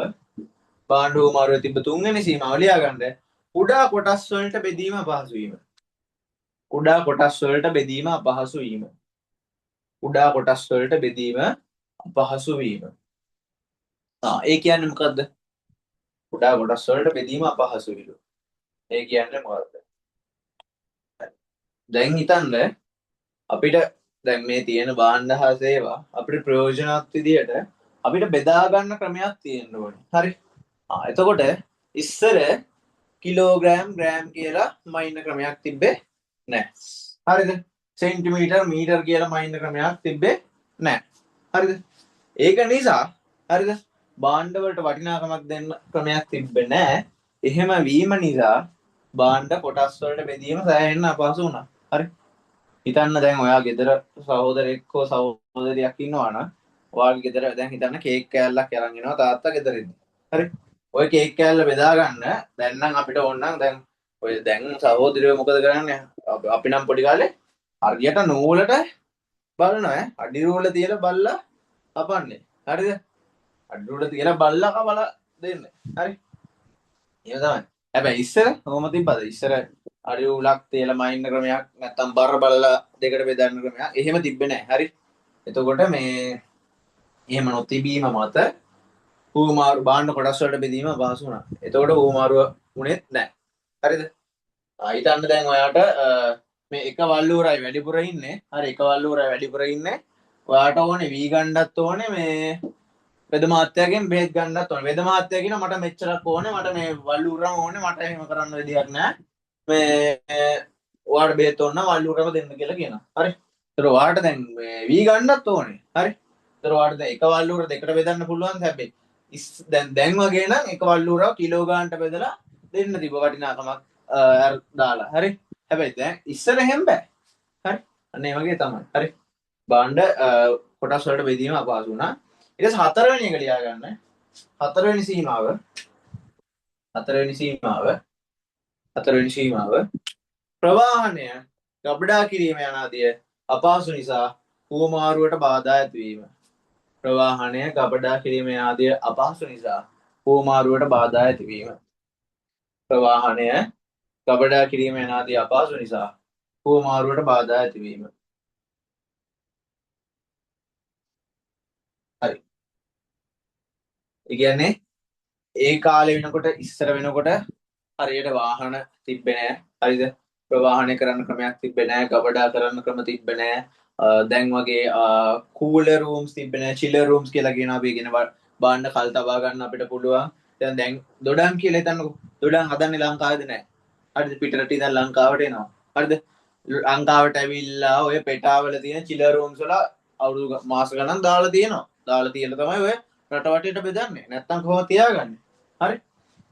බාණ්ඩ හුවමාරුවේ තිබ්බ තුන්වෙනි සීමාව ලියා ගන්න. කුඩා කොටස් වලට බෙදීම අපහසු වීම. කුඩා කොටස් වලට බෙදීම අපහසු වීම. කුඩා කොටස් වලට බෙදීම අපහසු වීම. ඒ කියන්නේ මොකද්ද? කුඩා කොටස් වලට බෙදීම අපහසු වීම. ඒ කියන්නේ මොකද්ද? දැන් හිතන්න අපිට දැන් මේ තියෙන භාණ්ඩ හා සේවා අපිට ප්‍රයෝජනවත් විදියට අපිට බෙදා ගන්න ක්‍රමයක් තියෙන්න ඕනේ. හරි. එතකොට ඉස්සර කිලෝග්‍රෑම් ග්‍රෑම් කියලා මයින්න ක්‍රමයක් තිබ්බේ නැහැ. හරිද? සෙන්ටිමීටර් මීටර් කියලා මයින්න ක්‍රමයක් තිබ්බේ නැහැ. හරිද? ඒක නිසා හරිද? භාණ්ඩ වලට වටිනාකමක් දෙන්න ක්‍රමයක් තිබ්බේ නැහැ. එහෙම වීම නිසා බාණ්ඩ කොටස් වලට බෙදීම සෑහෙන්න අපහසු වුණා. හරි. හිතන්න දැන් ඔයා ගෙදර සහෝදරෙක් හෝ සහෝදරියක් ඉන්නවා නම් ඔයාගේ ගෙදර දැන් හිතන්න කේක් කෑල්ලක් අරන් එනවා තාත්තා ගෙදරින්. හරි. ඔය කේක් කෑල්ල බෙදා ගන්න දැන් නම් අපිට ඕන නම් දැන් ඔය දැන් සහෝදරියෝ මොකද කරන්නේ? අපි නම් පොඩි කාලේ හරියට නූලට බලනවා අඩි රූල තියලා බල්ලා කපන්නේ. හරිද? අඩි රූල තියලා බල්ලා කපලා දෙන්නේ. හරි. එහෙම තමයි. හැබැයි ඉස්සර කොහොම තිබ්බද? ඉස්සර අඩි රූලක් තියලා මයින්න ක්‍රමයක් නැත්තම් බර බලලා දෙකට බෙදන්න ක්‍රමයක් එහෙම තිබ්බේ නැහැ. හරි. එතකොට මේ එහෙම නොතිබීම මත ඌමාරු බාණ්ඩ කොටස් වලට බෙදීම අපහසු වුණා. එතකොට ඌමාරුව උනේත් නැහැ. හරිද? හිතන්න දැන් ඔයාට මේ එක වල්ලූරයි වැඩිපුර ඉන්නේ. හරි එක වල්ලූරයි වැඩිපුර ඉන්නේ. ඔයාට ඕනේ වී ගන්නත් ඕනේ මේ වෙද මාත්‍යාගෙන් බෙහෙත් ගන්නත් ඕනේ. වෙද මාත්‍යා කියන මට මෙච්චරක් ඕනේ. මට මේ වල්ලූරම ඕනේ. මට එහෙම කරන්න විදියක් නැහැ. මේ ඔයාට බෙහෙත් ඕන නම් වල්ලූරම දෙන්න කියලා කියනවා. හරි. ඒතර ඔයාට දැන් මේ වී ගන්නත් ඕනේ. හරි. ඒතර ඔයාට දැන් එක වල්ලූර දෙකට බෙදන්න පුළුවන් හැබැයි දැන් වගේ නම් එක වල්ලූරව කිලෝ ගානට බෙදලා දෙන්න තිබ්බ වටිනාකමක් දාලා. හරි. හැබැයි දැන් ඉස්සර එහෙම බෑ. හරි. අන්න ඒ වගේ තමයි. හරි. බාණ්ඩ කොටස් වලට බෙදීම අපහසු වුණා. ඊට පස්සේ හතරවෙනි එක ලියා ගන්න. හතරවෙනි සීමාව ප්‍රවාහනය ගබඩා කිරීම යනාදිය අපහසු නිසා හුවමාරුවට බාධා ඇතිවීම. ප්‍රවාහනය ගබඩා කිරීම ආදිය අපහසු නිසා හුවමාරුවට බාධා ඇතිවීම. ප්‍රවාහනය ගබඩා කිරීම ආදිය අපහසු නිසා හුවමාරුවට බාධා ඇතිවීම. හරි. ඒ කියන්නේ ඒ කාලේ වෙනකොට ඉස්සර වෙනකොට හරියට වාහන තිබ්බේ නැහැ. හරිද? ප්‍රවාහනය කරන්න ක්‍රමයක් තිබ්බේ නැහැ. ගබඩා කරන්න ක්‍රම තිබ්බේ නැහැ. දැන් වගේ කූලර් රූම්ස් තිබ්බේ නැහැ. චිලර් රූම්ස් කියලා කියන අපි කියන බාණ්ඩ කල් තබා ගන්න අපිට පුළුවන්. දැන් දොඩම් කියලා හිතන්නකෝ. දොඩම් හදන්නේ ලංකාවේද නැහැ. හරිද? පිටරට ඉඳන් ලංකාවට එනවා. හරිද? ලංකාවට ඇවිල්ලා ඔය පෙටාවල තියෙන චිලර් රූම්ස් වල අවුරුදු මාස ගණන් දාලා තියෙනවා. දාලා තියලා තමයි ඔය රට වටේට බෙදන්නේ. නැත්තම් කොහොමද තියාගන්නේ? හරි.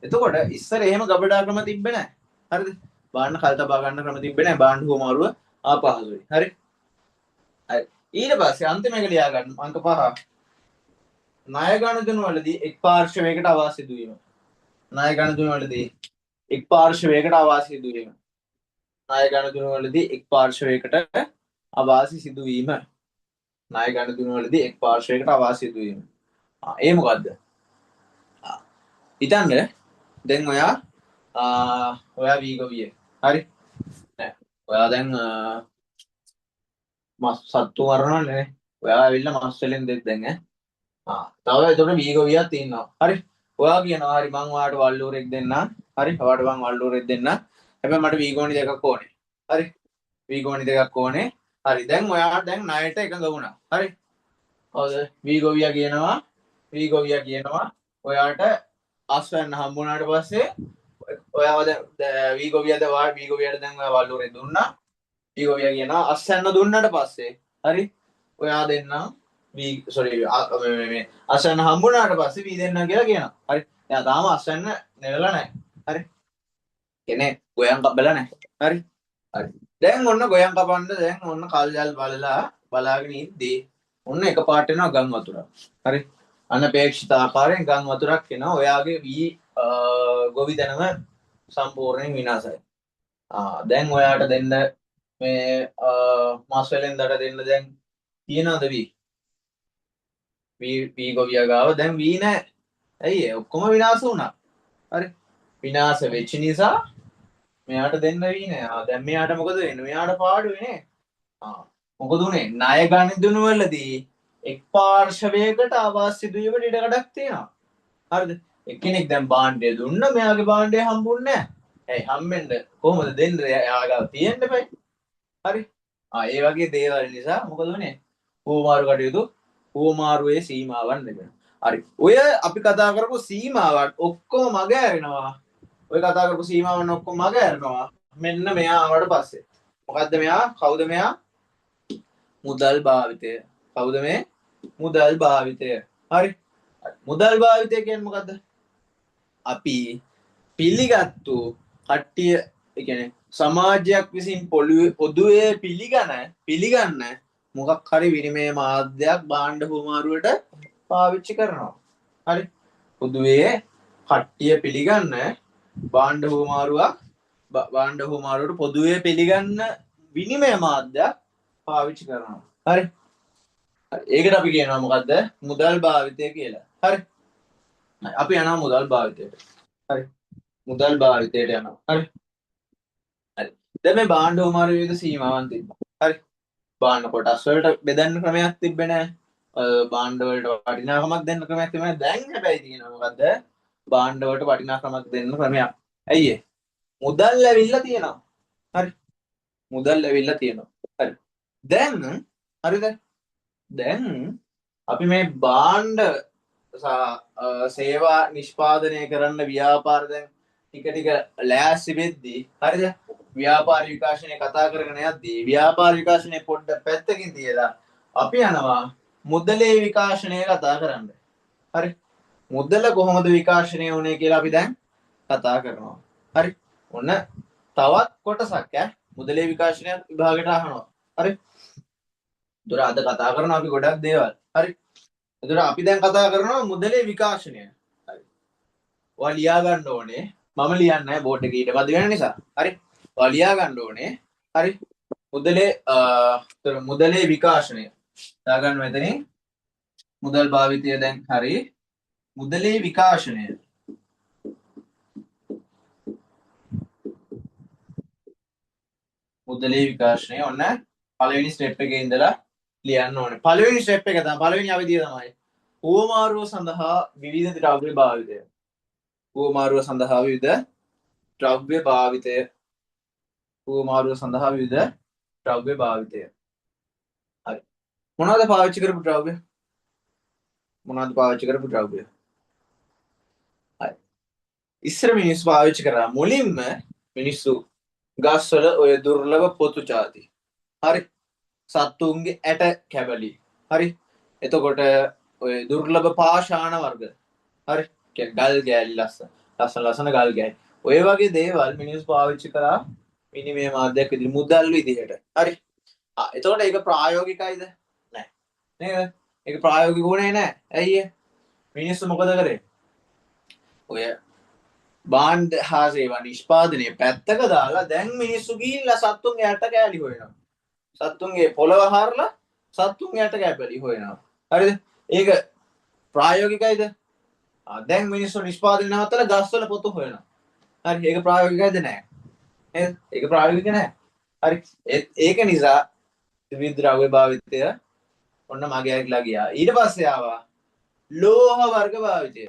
එතකොට ඉස්සර එහෙම ගබඩා ක්‍රම තිබ්බේ නැහැ. හරිද? බාණ්ඩ කල් තබා ගන්න ක්‍රම තිබ්බේ නැහැ. බාණ්ඩ හුවමාරුව ආපහසුයි. හරි. හරි. ඊට පස්සේ අන්තිම එක ලියා ගන්න අංක 5. ණය ගනුදෙනු වලදී එක් පාර්ශවයකට අවාසි සිදුවීම. ණය ගනුදෙනු වලදී එක් පාර්ශවයකට අවාසි සිදුවීම. ණය ගනුදෙනු වලදී එක් පාර්ශවයකට අවාසි සිදුවීම. ණය ගනුදෙනු වලදී එක් පාර්ශවයකට අවාසි සිදුවීම. ඒ මොකද්ද? හිතන්න දැන් ඔයා වීගොවිය. හරි. ඔයා දැන් මස් සත්තු මරනවා නේ. ඔයා ඇවිල්ලා මස් වලින් දෙක් දැන් තව එතකොට වීගොවියක් ඉන්නවා. හරි. ඔයා කියනවා හරි මං ඔයාට වල්ලූරෙක් දෙන්නම්. හරි. ඔයාට මං වල්ලූරෙක් දෙන්නම්. හැබැයි මට වීගෝනි දෙකක් ඕනේ. හරි. වීගෝනි දෙකක් ඕනේ. හරි. දැන් ඔයා දැන් ණයට එකඟ වුණා. හරි. හවුද? වීගොවියා කියනවා ඔයාට අස්වැන්න හම්බුනාට පස්සේ ඔයාව වීගොවියට දැන් ඔයා වල්ලූරේ දුන්නා. වීගොවියා කියනවා අස්වැන්න දුන්නාට පස්සේ හරි ඔයා දෙන්නම් අස්වැන්න හම්බුනාට පස්සේ වී දෙන්නම් කියලා කියනවා. හරි. එයා තාම අස්වැන්න නෙලලා නැහැ. හරි. කියන්නේ ගොයන් කපලා නැහැ. හරි. හරි. දැන් ඔන්න ගොයන් කපන්න දැන් ඔන්න කල්ජල් බලාගෙන ඉද්දී ඔන්න එකපාරට එනවා ගම් වතුරක්. හරි. අනපේක්ෂිත ආකාරයෙන් ගම් වතුරක් එනවා. ඔයාගේ වී ගොවි දැනම සම්පූර්ණයෙන් විනාශයි. දැන් ඔයාට දෙන්න මේ මාස් වෙලෙන්දට දෙන්න දැන් තියනවද වී ගොවියා ගාව දැන් වී නැහැ. ඇයි ඔක්කොම විනාශ වුණා. හරි. විනාශ වෙච්ච නිසා මෙයාට දෙන්න වී නැහැ. දැන් මෙයාට මොකද වෙන්නේ? මෙයාට පාඩුවේ නේ. මොකද උනේ? ණය ගනුදෙනු වලදී එක් පාර්ශවයකට අවාසි සිදුවීමට ඉඩ කඩක් තියෙනවා. හරිද? එක්කෙනෙක් දැන් භාණ්ඩය දුන්න මෙයාගේ භාණ්ඩය හම්බුන්නේ නැහැ. ඇයි හම්බෙන්න කොහොමද දෙන්නේ? එයාගාව තියෙන්න බෑ. හරි. ඒ වගේ දේවල් නිසා මොකද උනේ? හුවමාරු කටයුතු හුවමාරුවේ සීමාවන් ලැබෙනවා. හරි. ඔය අපි කතා කරපු සීමාවන් ඔක්කොම මග ඇරෙනවා. ඔය කතා කරපු සීමාවන් ඔක්කොම මග ඇරෙනවා. මෙන්න මෙයා ආවට පස්සේ. මොකද්ද මෙයා? කවුද මෙයා? මුදල් භාවිතය. කවුද මේ? මුදල් භාවිතය. හරි. මුදල් භාවිතය කියන්නේ මොකද්ද? අපි පිළිගත්තු කට්ටිය ඒ කියන්නේ සමාජයක් විසින් පොදුවේ පිළිගන්න මොකක් හරි විනිමය මාධ්‍යයක් භාණ්ඩ හුවමාරුවට පාවිච්චි කරනවා. හරි. පොදුවේ කට්ටිය පිළිගන්න භාණ්ඩ හුවමාරුවට පොදුවේ පිළිගන්න විනිමය මාධ්‍යයක් පාවිච්චි කරනවා. හරි. ඒකට අපි කියනවා මොකද්ද? මුදල් භාවිතය කියලා. හරි. අපි යනවා මුදල් භාවිතයට. හරි. මුදල් භාවිතයට යනවා. හරි. හරි. දැන් මේ භාණ්ඩ හුවමාරු විවිධ සීමාවන් තිබ්බා. හරි. භාණ්ඩ කොටස් වලට බෙදන්න ක්‍රමයක් තිබ්බේ නැහැ. භාණ්ඩ වලට වටිනාකමක් දෙන්න ක්‍රමයක් තිබුණා. දැන් හැබැයි තියෙනවා මොකද්ද? භාණ්ඩ වලට වටිනාකමක් දෙන්න ක්‍රමයක්. ඇයි ඒ? මුදල් ඇවිල්ලා තියෙනවා. හරි. මුදල් ඇවිල්ලා තියෙනවා. හරි. දැන් හරිද? දැන් අපි මේ භාණ්ඩ සේවා නිෂ්පාදනය කරන්න ව්‍යාපාර දැන් ටික ලෑස්ති වෙද්දී හරිද? ව්‍යාපාර විකාශනය කතා කරගෙන යද්දී ව්‍යාපාර විකාශනය පොඩ්ඩක් පැත්තකින් තියලා අපි යනවා මුදලේ විකාශනය කතා කරන්න. හරි. මුදල කොහොමද විකාශනය වුණේ කියලා අපි දැන් කතා කරනවා. හරි. ඔන්න තවත් කොටසක් මුදලේ විකාශනය විභාගයට අහනවා. හරි. ඒතර අද කතා කරනවා අපි ගොඩක් දේවල්. හරි. ඒතර අපි දැන් කතා කරනවා මුදලේ විකාශනය. හරි. ඔයා ලියා ගන්න ඕනේ. මම ලියන්නේ නැහැ බෝඩ් එකේ ඊට පස්සේ වෙන නිසා. හරි. ඔයා ලියා ගන්න ඕනේ. හරි. මුදලේ විකාශනය. දාගන්න මෙතනින් මුදල් භාවිතය දැන් හරි. මුදලේ විකාශනය. මුදලේ විකාශනය ඔන්න පළවෙනි ස්ටෙප් එකේ ඉඳලා ලියන්න ඕනේ. පළවෙනි ස්ටෙප් එක තමයි පළවෙනි අවධිය තමයි. හුවමාරුව සඳහා විවිධ ද්‍රව්‍ය භාවිතය. හුවමාරුව සඳහා විවිධ ද්‍රව්‍ය භාවිතය. හුවමාරුව සඳහා විවිධ ද්‍රව්‍ය භාවිතය. හරි. මොනවද පාවිච්චි කරපු ද්‍රව්‍ය? මොනවද පාවිච්චි කරපු ද්‍රව්‍ය? හරි. ඉස්සර මිනිස්සු පාවිච්චි කරා මුලින්ම මිනිස්සු ගස්වල ඔය දුර්ලභ පොතු ಜಾති. හරි. සත්තුන්ගේ ඇට කැබලි. හරි. එතකොට ඔය දුර්ලභ පාෂාණ වර්ග. හරි. ගල් ගෑලි ලස්සන ගල් ගෑලි. ඔය වගේ දේවල් මිනිස්සු පාවිච්චි කරා විනිමය මාධ්‍යයක් විදිහට මුදල් විදිහට. හරි. එතකොට ඒක ප්‍රායෝගිකයිද? නෑ. නේද? ඒක ප්‍රායෝගික වුණේ නෑ. ඇයි ඒ? මිනිස්සු මොකද කරේ? ඔය භාණ්ඩ හා සේවා නිෂ්පාදනය පැත්තක දාලා දැන් මිනිස්සු ගිහිල්ලා සත්තුන්ගේ ඇට කෑලි හොයනවා. සත්තුන්ගේ පොළව හරලා සත්තුන්ගේ ඇට කැපලි හොයනවා. හරිද? ඒක ප්‍රායෝගිකයිද? දැන් මිනිස්සු නිෂ්පාදනය නවත්තලා ගස්වල පොතු හොයනවා. හරි. ඒක ප්‍රායෝගිකයිද නෑ? නේද? ඒක ප්‍රායෝගික නෑ. හරි. ඒක නිසා විද්‍රව්‍ය භාවිතය ඔන්න මගේ ඇගලා ගියා. ඊට පස්සේ ආවා ලෝහ වර්ග භාවිතය.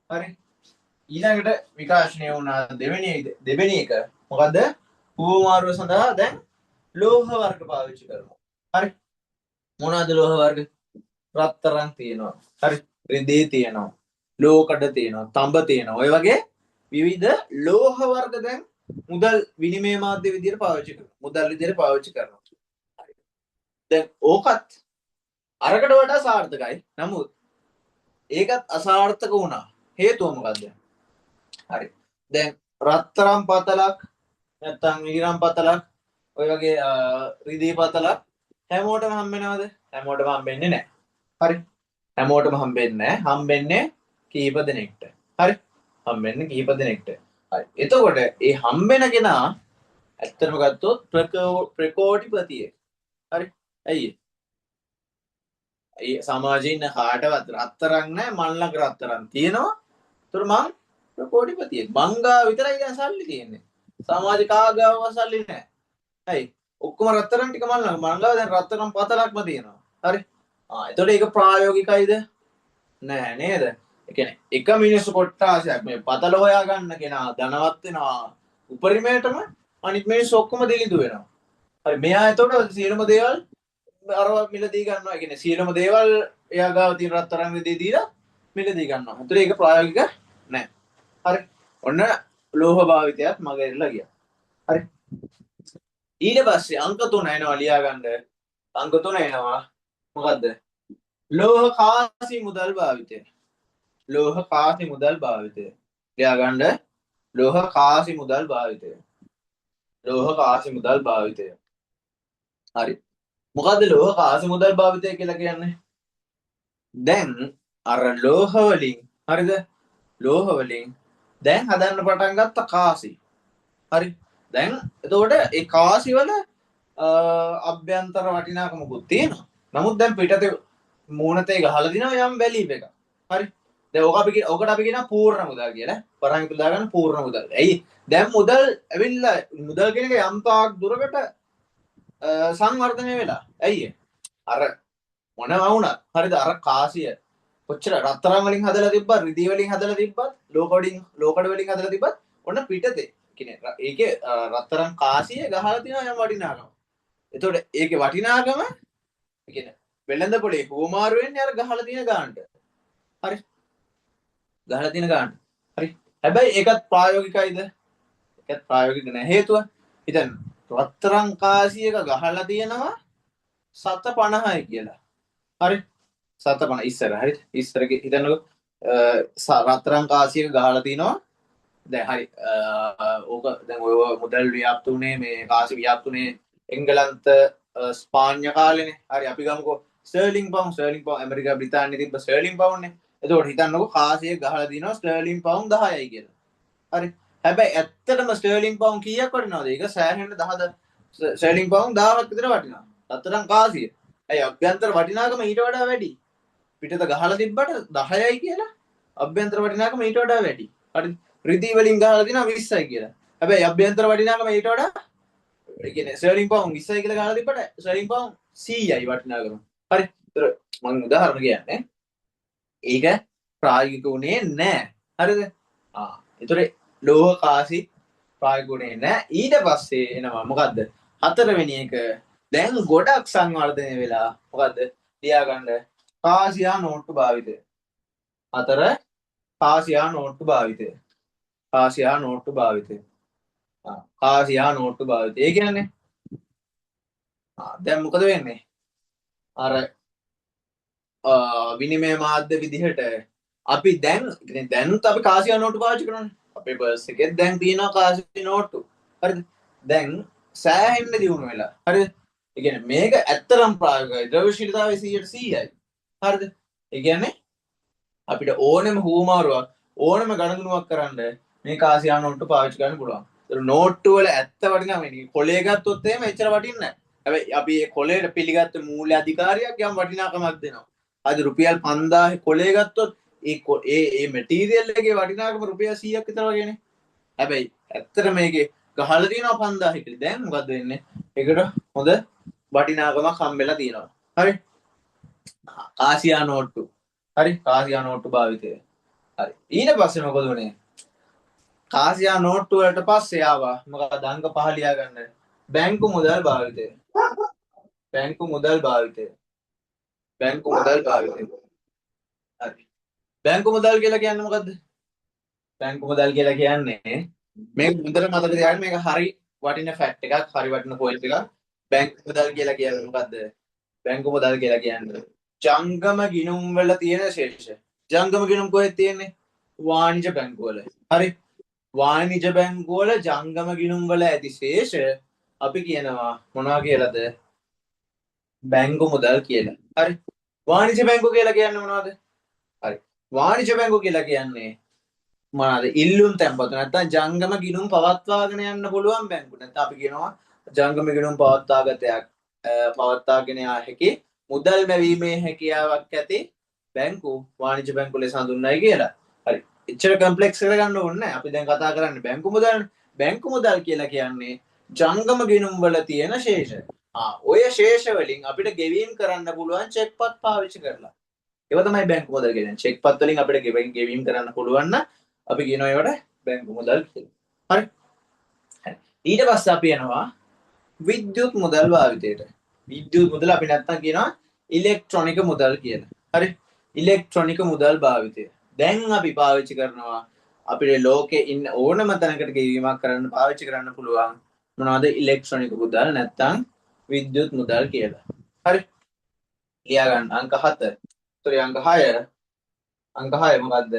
හරි. ඊළඟට විකාශනය වුණා දෙවෙනි එක මොකද්ද? හුවමාරුව සඳහා දැන් ලෝහ වර්ග පාවිච්චි කරනවා. හරි. මොනවද ලෝහ වර්ග? රත්තරන් තියෙනවා. හරි. රිදී තියෙනවා. ලෝකඩ තියෙනවා. තඹ තියෙනවා. ඔය වගේ විවිධ ලෝහ වර්ග දැන් මුදල් විනිමය මාධ්‍ය විදියට පාවිච්චි කරනවා. මුදල් විදියට පාවිච්චි කරනවා. හරි. දැන් ඕකත් අරකට වඩා සාර්ථකයි. නමුත් ඒකත් අසාර්ථක වුණා. හේතුව මොකද්ද? හරි. දැන් රත්තරන් පතලක් නැත්තම් ඊරම් පතලක් ඔය වගේ රිදී පතලක් හැමෝටම හම්බෙනවද? හැමෝටම හම්බෙන්නේ නැහැ. හරි. හැමෝටම හම්බෙන්නේ නැහැ. හම්බෙන්නේ කීප දෙනෙක්ට. හරි. හම්බෙන්නේ කීප දෙනෙක්ට. හරි. එතකොට ඒ හම්බෙන කෙනා ඇත්තටම ගත්තොත් ප්‍රකෝටිපතියෙක්. හරි. ඇයි? ඒ සමාජයේ ඉන්න කාටවත් රත්තරන් නැහැ. මන් ළඟ රත්තරන් තියෙනවා. ඒතර මං ප්‍රකෝටිපතියෙක්. මංගා විතරයි දැන් සල්ලි තියෙන්නේ. සමාජ කාගාව සල්ලි නැහැ. ඇයි? ඔක්කොම රත්තරන් ටික මන් ළඟ. මං ගාව දැන් රත්තරන් පතලක්ම තියෙනවා. හරි. එතකොට ඒක ප්‍රායෝගිකයිද? නෑ නේද? ඒ කියන්නේ එක මිනිස්සු කොට්ටාසයක් මේ පතල හොයා ගන්න කෙනා ධනවත් වෙනවා. උපරිමයටම අනිත් මිනිස්සු ඔක්කොම දිලිඳු වෙනවා. හරි. මෙයා එතකොට සියලුම දේවල් අරව මිලදී ගන්නවා. ඒ කියන්නේ සියලුම දේවල් එයා ගාව තියෙන රත්තරන් විදිහේ දීලා මිලදී ගන්නවා. ඒතර ඒක ප්‍රායෝගික නෑ. හරි. ඔන්න ලෝහ භාවිතයත් මගේ ඉරලා ගියා. හරි. ඊට පස්සේ අංක 3 එනවා ලියා ගන්න. අංක 3 එනවා මොකද්ද? ලෝහ කාසි මුදල් භාවිතය. ලෝහ කාසි මුදල් භාවිතය. ලියා ගන්න. ලෝහ කාසි මුදල් භාවිතය. ලෝහ කාසි මුදල් භාවිතය. හරි. මොකද්ද ලෝහ කාසි මුදල් භාවිතය කියලා කියන්නේ? දැන් අර ලෝහ වලින් හරිද? ලෝහ වලින් දැන් හදන්න පටන් ගත්ත කාසි. හරි. දැන් එතකොට ඒ කාසි වල අභ්‍යන්තර වටිනාකමකුත් තියෙනවා. නමුත් දැන් පිටතේ මූණතේ ගහලා දිනවා යම් වැලීම් එකක්. හරි. දැන් ඔකට අපි කියනවා පූර්ණ මුදල් කියලා. පරාංගික දාගන්න පූර්ණ මුදල්. ඇයි? දැන් මුදල් ඇවිල්ලා මුදල් කියන එක යම් තාක් දුරකට සංවර්ධනය වෙලා. ඇයි? අර මොනවා වුණත් හරිද අර කාසිය කොච්චර රත්තරන් වලින් හදලා තිබ්බත් රිදී වලින් හදලා තිබ්බත් ලෝකඩ වලින් හදලා තිබ්බත් ඔන්න පිටතේ කියන්නේ ඒකේ රත්තරන් කාසිය ගහලා තියෙනවා යම් වටිනාකම. එතකොට ඒකේ වටිනාකම කියන්නේ වෙළඳ පොලේ හුවමාරු වෙන්නේ අර ගහලා තියෙන ගානට. හරි. ගහලා තියෙන ගානට. හරි. හැබැයි ඒකත් ප්‍රායෝගිකයිද? ඒකත් ප්‍රායෝගික නෑ. හේතුව හිතන්න රත්තරන් කාසියක ගහලා තියෙනවා 750යි කියලා. හරි. 750 ඉස්සර හරි. ඉස්සරගේ හිතන්නකො රත්තරන් කාසියක ගහලා තිනවා දැන් හරි ඕක දැන් ඔය මුදල් ව්‍යාප්ත උනේ මේ කාසි ව්‍යාප්ත උනේ එංගලන්ත ස්පාඤ්ඤ කාලේනේ. හරි අපි ගමුකෝ ස්ටර්ලින් පවුන්ඩ් ඇමරිකා බ්‍රිතාන්‍යයේ තිබ්බ ස්ටර්ලින් පවුන්ඩ් නේ. එතකොට හිතන්නකෝ කාසියක ගහලා තිනවා ස්ටර්ලින් පවුන්ඩ් 10යි කියලා. හරි. හැබැයි ඇත්තටම ස්ටර්ලින් පවුන්ඩ් කීයක් වටිනවද? ඒක සෑහෙන 10 ස්ටර්ලින් පවුන්ඩ් 1000ක් විතර වටිනවා. රත්තරන් කාසිය. ඇයි අභ්‍යන්තර වටිනාකම ඊට වඩා වැඩි. පිටත ගහලා තිබ්බට 10යි කියලා අභ්‍යන්තර වටිනාකම ඊට වඩා වැඩි. හරි. රිදී වලින් ගහලා තිනවා 20යි කියලා. හැබැයි අභ්‍යන්තර වටිනාකම ඊට වඩා ඒ කියන්නේ ස්ටර්ලින් පවුන්ඩ් 20යි කියලා ගහලා තිබ්බට ස්ටර්ලින් පවුන්ඩ් 100යි වටිනාකම. හරි. ඒතර මම උදාහරණ කියන්නේ. ඒක ප්‍රායෝගික උනේ නැහැ. හරිද? ඒතර ලෝහ කාසි ප්‍රායෝගික උනේ නැහැ. ඊට පස්සේ එනවා මොකද්ද? හතරවෙනි එක දැන් ගොඩක් සංවර්ධනය වෙලා මොකද්ද? ලියාගන්න කාසියා නෝට්ටු භාවිතය. 4 කාසියා නෝට්ටු භාවිතය. කාසියා නෝට්ටු භාවිතය. කාසියා නෝට්ටු භාවිතය. ඒ කියන්නේ දැන් මොකද වෙන්නේ? අර විනිමය මාධ්‍ය විදිහට අපි දැනුත් අපි කාසියා නෝට්ටු පාවිච්චි කරනවානේ. අපේ පර්ස් එකෙත් දැන් තියෙනවා කාසියා නෝට්ටු. හරිද? දැන් සෑහෙන්න දියුණු වෙලා. හරිද? ඒ කියන්නේ මේක ඇත්තටම ප්‍රායෝගිකයි. ද්‍රව්‍යශීලතාවය 100%යි. හරිද? ඒ කියන්නේ අපිට ඕනෙම හුවමාරුවක් ඕනෙම ගණනුවක් කරන්න මේ කාසියා නෝට්ටු පාවිච්චි කරන්න පුළුවන්. ඒක නෝට්ටු වල ඇත්ත වටිනාකම නේ. කොලේ ගත්තොත් එහෙම එච්චර වටින්නේ නැහැ. හැබැයි අපි මේ කොලේට පිළිගත්ත මූල්‍ය අධිකාරියක් යම් වටිනාකමක් දෙනවා. අද රුපියල් 5000 කොලේ ගත්තොත් ඒ මැටීරියල් එකේ වටිනාකම රුපියල් 100ක් විතර වගේනේ. හැබැයි ඇත්තට මේකේ ගහලා තියෙනවා 5000 කියලා. දැන් මොකද වෙන්නේ? ඒකට හොඳ වටිනාකමක් හම්බෙලා තියෙනවා. හරි. කාසියා නෝට්ටු. හරි. කාසියා නෝට්ටු භාවිතය. හරි. ඊට පස්සේ මොකද වුනේ? කාසියා නෝට්ටු වලට පස්සේ ආවා මොකද අංක 5 ලියා ගන්න. බැංකු මුදල් භාවිතය. බැංකු මුදල් භාවිතය. බැංකු මුදල් භාවිතය. හරි. බැංකු මුදල් කියලා කියන්නේ මොකද්ද? බැංකු මුදල් කියලා කියන්නේ මේක හොඳට මතක තියාගන්න මේක හරි වටින ෆැක්ට් එකක් හරි වටින පොයින්ට් එකක්. බැංකු මුදල් කියලා කියන්නේ මොකද්ද? බැංකු මුදල් කියලා කියන්නේ ජංගම ගිණුම් වල තියෙන ශේෂ. ජංගම ගිණුම් කොහෙද තියෙන්නේ? වාණිජ බැංකු වල. හරි. වාණිජ බැංකු වල ජංගම ගිණුම් වල ඇති ශේෂ අපි කියනවා මොනවා කියලාද? බැංකු මුදල් කියලා. හරි. වාණිජ බැංකු කියලා කියන්නේ මොනවද? හරි. වාණිජ බැංකු කියලා කියන්නේ මොනවාද? ඉල්ලුම් තැන්පතු නැත්නම් ජංගම ගිණුම් පවත්වාගෙන යන්න පුළුවන් බැංකු. නැත්නම් අපි කියනවා ජංගම ගිණුම් පවත්වාගෙන යා හැකි මුදල් මැවීමේ හැකියාවක් ඇති බැංකු වාණිජ බැංකු ලෙස හඳුන්වයි කියලා. හරි. එච්චර කම්ප්ලෙක්ස් කරගන්න ඕනේ නැහැ. අපි දැන් කතා කරන්නේ බැංකු මුදල්. බැංකු මුදල් කියලා කියන්නේ ජංගම ගිණුම් වල තියෙන ශේෂ. ඔය ශේෂ වලින් අපිට ගෙවීම් කරන්න පුළුවන් චෙක් පත් පාවිච්චි කරලා. ඒක තමයි බැංකු මුදල් කියන්නේ. චෙක් පත් වලින් අපිට ගෙවීම් කරන්න පුළුවන් නම් අපි කියනවා ඒවට බැංකු මුදල් කියලා. හරි. ඊට පස්සේ අපි යනවා විද්‍යුත් මුදල් භාවිතයට. විද්‍යුත් මුදල් අපි නැත්තම් කියනවා ඉලෙක්ට්‍රොනික මුදල් කියලා. හරි. ඉලෙක්ට්‍රොනික මුදල් භාවිතය. දැන් අපි පාවිච්චි කරනවා අපිට ලෝකේ ඉන්න ඕනම තැනකට ගෙවීමක් කරන්න පාවිච්චි කරන්න පුළුවන් මොනවද? ඉලෙක්ට්‍රොනික මුදල් නැත්තම් විද්‍යුත් මුදල් කියලා. හරි. ලියා ගන්න අංක 7. sorry අංක 6. අංක 6 මොකද්ද?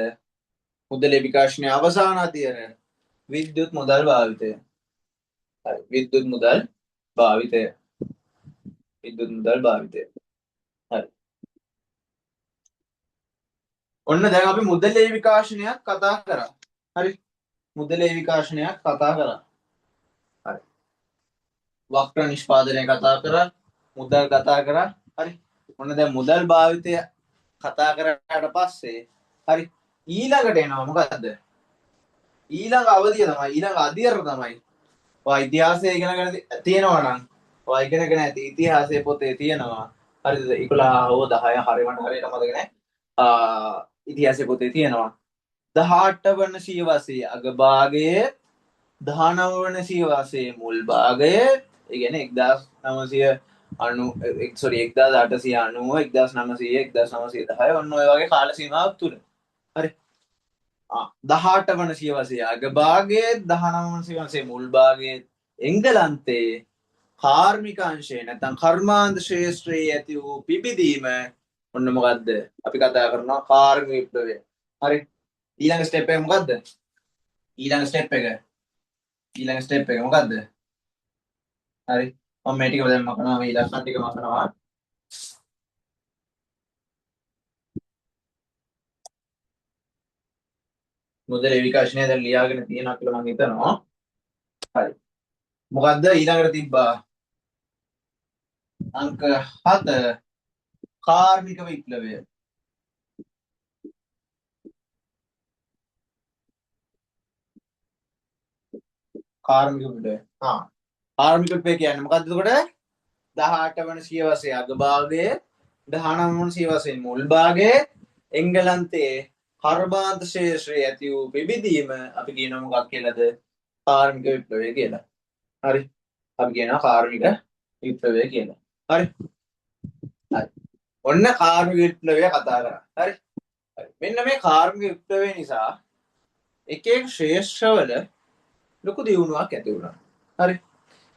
මුදලේ විකාශනයේ අවසාන අධ්‍යයනය. විද්‍යුත් මුදල් භාවිතය. හරි. විද්‍යුත් මුදල් භාවිතය. විද්‍යුත් මුදල් භාවිතය. හරි. ඔන්න දැන් අපි මුදලේ විකාශනයක් කතා කරා. හරි. මුදලේ විකාශනයක් කතා කරා. හරි. වක්‍ර නිෂ්පාදනය කතා කරා. මුදල් කතා කරා. හරි. ඔන්න දැන් මුදල් භාවිතය කතා කරාට පස්සේ හරි ඊළඟට එනවා මොකද්ද? ඊළඟ අවධිය තමයි ඊළඟ අදියර තමයි. ඔය ඉතිහාසය ඉගෙනගෙන තියෙනවා නම් ඔය ඉගෙනගෙන ඇති ඉතිහාසයේ පොතේ තියෙනවා. හරිද? 11 හෝ 10 හරියට මතක නැහැ. ඉතිහාසයේ පොතේ තියෙනවා. 18 වන සියවසේ අග භාගයේ 19 වන සියවසේ මුල් භාගයේ ඒ කියන්නේ 1990 sorry 1890 1900 1910 ඔන්න ඔය වගේ කාල සීමාවක් තුල. හරි. 18 වන සියවසේ අග භාගයේ 19 වන සියවසේ මුල් භාගයේ එංගලන්තයේ කාර්මික අංශය නැත්නම් කර්මාන්ත ශාස්ත්‍රයේ ඇති වූ පිබිදීම ඔන්න මොකද්ද? අපි කතා කරනවා කාර්මික විප්ලවය. හරි. ඊළඟ ස්ටෙප් එක මොකද්ද? ඊළඟ ස්ටෙප් එක මොකද්ද? හරි. මම මේ ටික දැන් මකනවා මේ ඉලක්කම් ටික මකනවා. මුදලේ විකාශනය දැන් ලියාගෙන තියෙනවා කියලා මම හිතනවා. හරි. මොකද්ද ඊළඟට තිබ්බා? අංක 7 කාර්මික විප්ලවය. කාර්මික විප්ලවය. කාර්මික විප්ලවය කියන්නේ මොකද්ද එතකොට? 18 වන සියවසේ අග භාගයේ 19 වන සියවසේ මුල් භාගයේ එංගලන්තයේ කර්මාන්ත ශාස්ත්‍රයේ ඇති වූ පිබිදීම අපි කියනවා මොකක් කියලාද? කාර්මික විප්ලවය කියලා. හරි. අපි කියනවා කාර්මික විප්ලවය කියලා. හරි. හරි. ඔන්න කාර්මික විප්ලවය කතා කරා. හරි. හරි. මෙන්න මේ කාර්මික විප්ලවය නිසා එක එක ශාස්ත්‍රවල ලොකු දියුණුවක් ඇති වුණා. හරි.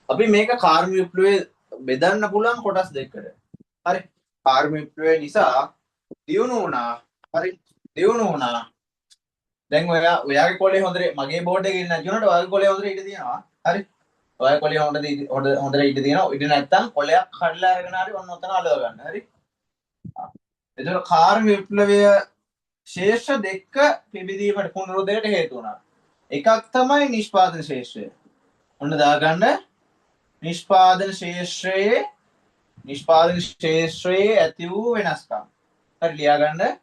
අපි මේක කාර්මික විප්ලවයේ බෙදන්න පුළුවන් කොටස් දෙකකට. හරි. කාර්මික විප්ලවය නිසා දියුණු වුණා. හරි. දියුණු වුණා. දැන් ඔයාගේ කොලේ හොඳට මගේ බෝඩ් එකේ ඉන්න නැති ඔයාගේ කොලේ හොඳට ඊට තියෙනවා. හරි. ඔයාගේ කොලේ හොඳට ඊට තියෙනවා. ඊට නැත්තම් කොලයක් කඩලා අරගෙන හරි ඔන්න ඔතන අලව ගන්න. හරි. එතකොට කාර්මික විප්ලවය ශේෂ්ඨ දෙක පිබිදීමට පුනරුදයට හේතු වුණා. එකක් තමයි නිෂ්පාදන ශේෂ්ත්‍රය. ඔන්න දාගන්න නිෂ්පාදන ශේෂ්ත්‍රයේ ඇති වූ වෙනස්කම්. හරි ලියා ගන්න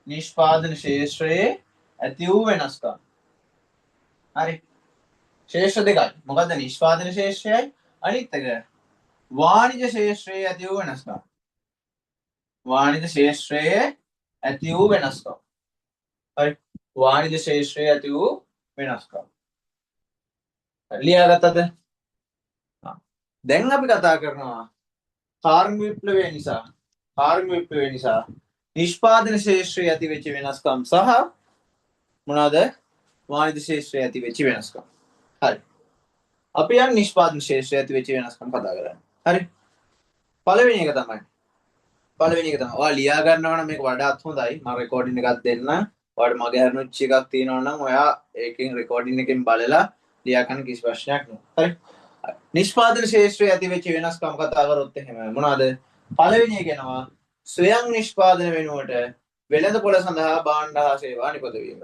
නිෂ්පාදන ශේෂ්ත්‍රයේ ඇති වූ වෙනස්කම්. හරි. ශේෂ්ත්‍ර දෙකයි. මොකද්ද නිෂ්පාදන ශේෂ්ත්‍රයයි අනිත් එක වාණිජ ශේෂ්ත්‍රයේ ඇති වූ වෙනස්කම්. වාණිජ ශේෂ්ත්‍රයේ ඇති වූ වෙනස්කම්. හරි. වාණිජ ශේෂ්ත්‍රයේ ඇති වූ වෙනස්කම්. ලියාගත්තද? දැන් අපි කතා කරනවා කාර්මික විප්ලවය නිසා නිෂ්පාදන ශේෂ්ත්‍රයේ ඇති වෙච්ච වෙනස්කම් සහ මොනවාද වාණිජ ශේෂ්ත්‍රයේ ඇති වෙච්ච වෙනස්කම්. හරි. අපි යන් නිෂ්පාදන ශේෂ්ත්‍රයේ ඇති වෙච්ච වෙනස්කම් කතා කරන්නේ. හරි. පළවෙනි එක තමයි. ඔයා ලියා ගන්නවා නම් මේක වඩාත් හොඳයි. මම රෙකෝඩින් එකක් දෙන්න. ඔයාලට මගේ හරිනුච්ච එකක් තියෙනවා නම් ඔයා ඒකෙන් රෙකෝඩින් එකෙන් බලලා ලියා ගන්න කිසි ප්‍රශ්නයක් නෑ. හරි. නිෂ්පාදන ශේෂ්ත්‍රයේ ඇති වෙච්ච වෙනස්කම් කතා කරොත් එහෙම මොනවාද? පළවෙනි එක එනවා ස්වයං නිෂ්පාදන වෙනුවට වෙළඳපොළ සඳහා භාණ්ඩ හා සේවා නිපද වීම.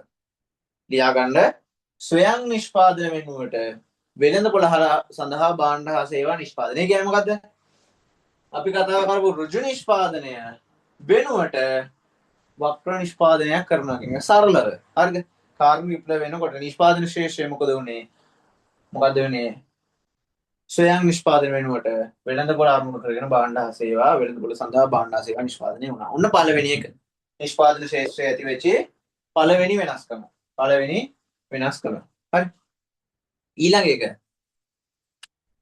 ලියා ගන්න ස්වයං නිෂ්පාදන වෙනුවට වෙළඳපොළ සඳහා භාණ්ඩ හා සේවා නිෂ්පාදනය කියන්නේ මොකද්ද? අපි කතා කරපු ඍජු නිෂ්පාදනය වෙනුවට වක්‍ර නිෂ්පාදනයක් කරනවා කියන සරලව. හරිද? කාර්මික විප්ලවය වෙනකොට නිෂ්පාදන ශේෂ්ත්‍රය මොකද වුනේ? ස්වයං නිෂ්පාදන වෙනුවට වෙළඳපොළ ආරම්භ කරගෙන භාණ්ඩ හා සේවා වෙළඳපොළ සඳහා භාණ්ඩ හා සේවා නිෂ්පාදනය වුණා. ඔන්න පළවෙනි එක. නිෂ්පාදන ශේෂ්ත්‍රයේ ඇති වෙච්ච පළවෙනි වෙනස්කම. හරි. ඊළඟ එක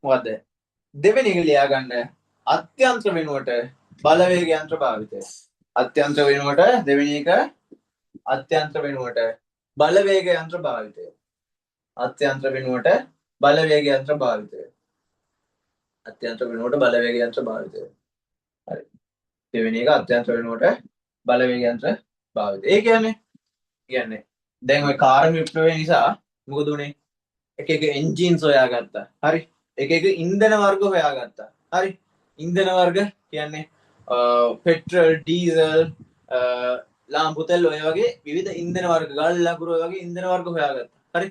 මොකද්ද? දෙවෙනි එක ලියා ගන්න අත්‍යන්ත්‍ර වෙනුවට බලවේග යන්ත්‍ර භාවිතය. අත්‍යන්ත්‍ර වෙනුවට දෙවෙනි එක අත්‍යන්ත්‍ර වෙනුවට බලවේග යන්ත්‍ර භාවිතය. අත්‍යන්ත්‍ර වෙනුවට බලවේග යන්ත්‍ර භාවිතය. අත්‍යන්ත්‍ර වෙනුවට බලවේග යන්ත්‍ර භාවිතය. හරි. දෙවෙනි එක අත්‍යන්ත්‍ර වෙනුවට බලවේග යන්ත්‍ර භාවිතය. ඒ කියන්නේ දැන් ওই කාර්මික විප්ලවය නිසා මොකද උනේ? එක එක එන්ජින්ස් හොයාගත්තා. හරි. එක එක ඉන්ධන වර්ග හොයාගත්තා. හරි. ඉන්ධන වර්ග කියන්නේ පෙට්‍රල්, ඩීසල්, ලාම්පු තෙල් ඔය වගේ විවිධ ඉන්ධන වර්ග, ගල් ලකුරු ඔය වගේ ඉන්ධන වර්ග හොයාගත්තා. හරි.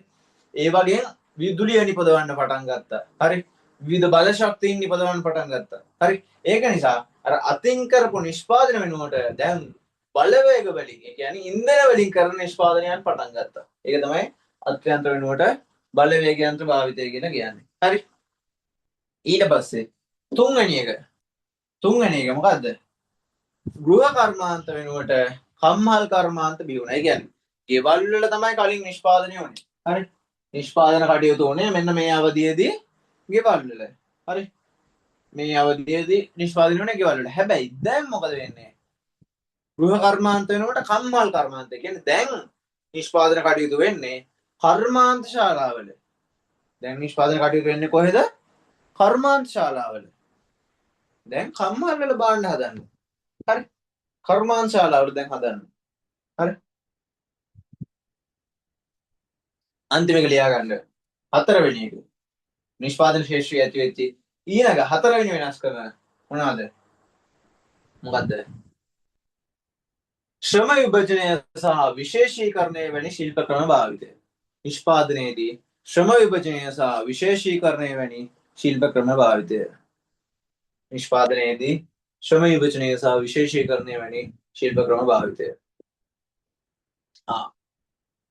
ඒ වගේ විදුලිය නිපදවන්න පටන් ගත්තා. හරි. විවිධ බල ශක්තියින් නිපදවන්න පටන් ගත්තා. හරි. ඒක නිසා අර අතින් කරපු නිෂ්පාදන වෙනුවට දැන් බලවේග වලින්, ඒ කියන්නේ ඉන්ධන වලින් කරන නිෂ්පාදනයන් පටන් ගත්තා. ඒක තමයි අත්‍යන්ත වෙනුවට බලවේග යන්ත්‍ර භාවිතය කියලා කියන්නේ. හරි. ඊට පස්සේ තුන්වෙනි එක මොකද්ද? ගෘහ කර්මාන්ත වෙනුවට කම්හල් කර්මාන්ත බිහුණා. ඒ කියන්නේ ගෙවල් වල තමයි කලින් නිෂ්පාදනය වුනේ. හරි. නිෂ්පාදන කටයුතු වුනේ මෙන්න මේ අවධියේදී ගෙවල් වල. හරි. මේ අවධියේදී නිෂ්පාදනය වුනේ ගෙවල් වල. හැබැයි දැන් මොකද වෙන්නේ? ගෘහ කර්මාන්ත වෙනකොට කම්හල් කර්මාන්ත. කියන්නේ දැන් නිෂ්පාදන කටයුතු වෙන්නේ කර්මාන්ත ශාලාවල. දැන් නිෂ්පාදන කටයුතු වෙන්නේ කොහෙද? කර්මාන්ත ශාලාවල. දැන් කම්හල් වල බාන්න හදන්නේ. හරි. කර්මාන්ත ශාලාවල දැන් හදන්නේ. හරි. අන්තිම එක ලියා ගන්න. හතරවෙනි එක. නිෂ්පාදන ශේෂ්ත්‍රයේ ඇති වෙච්ච ඊළඟ හතරවෙනි වෙනස් කරන මොනවාද? මොකද්ද? ශ්‍රම විභජනය සහ විශේෂීකරණය වැනි ශිල්ප ක්‍රම භාවිතය. නිෂ්පාදනයේදී ශ්‍රම විභජනය සහ විශේෂීකරණය වැනි ශිල්ප ක්‍රම භාවිතය. නිෂ්පාදනයේදී ශ්‍රම විභජනය සහ විශේෂීකරණය වැනි ශිල්ප ක්‍රම භාවිතය.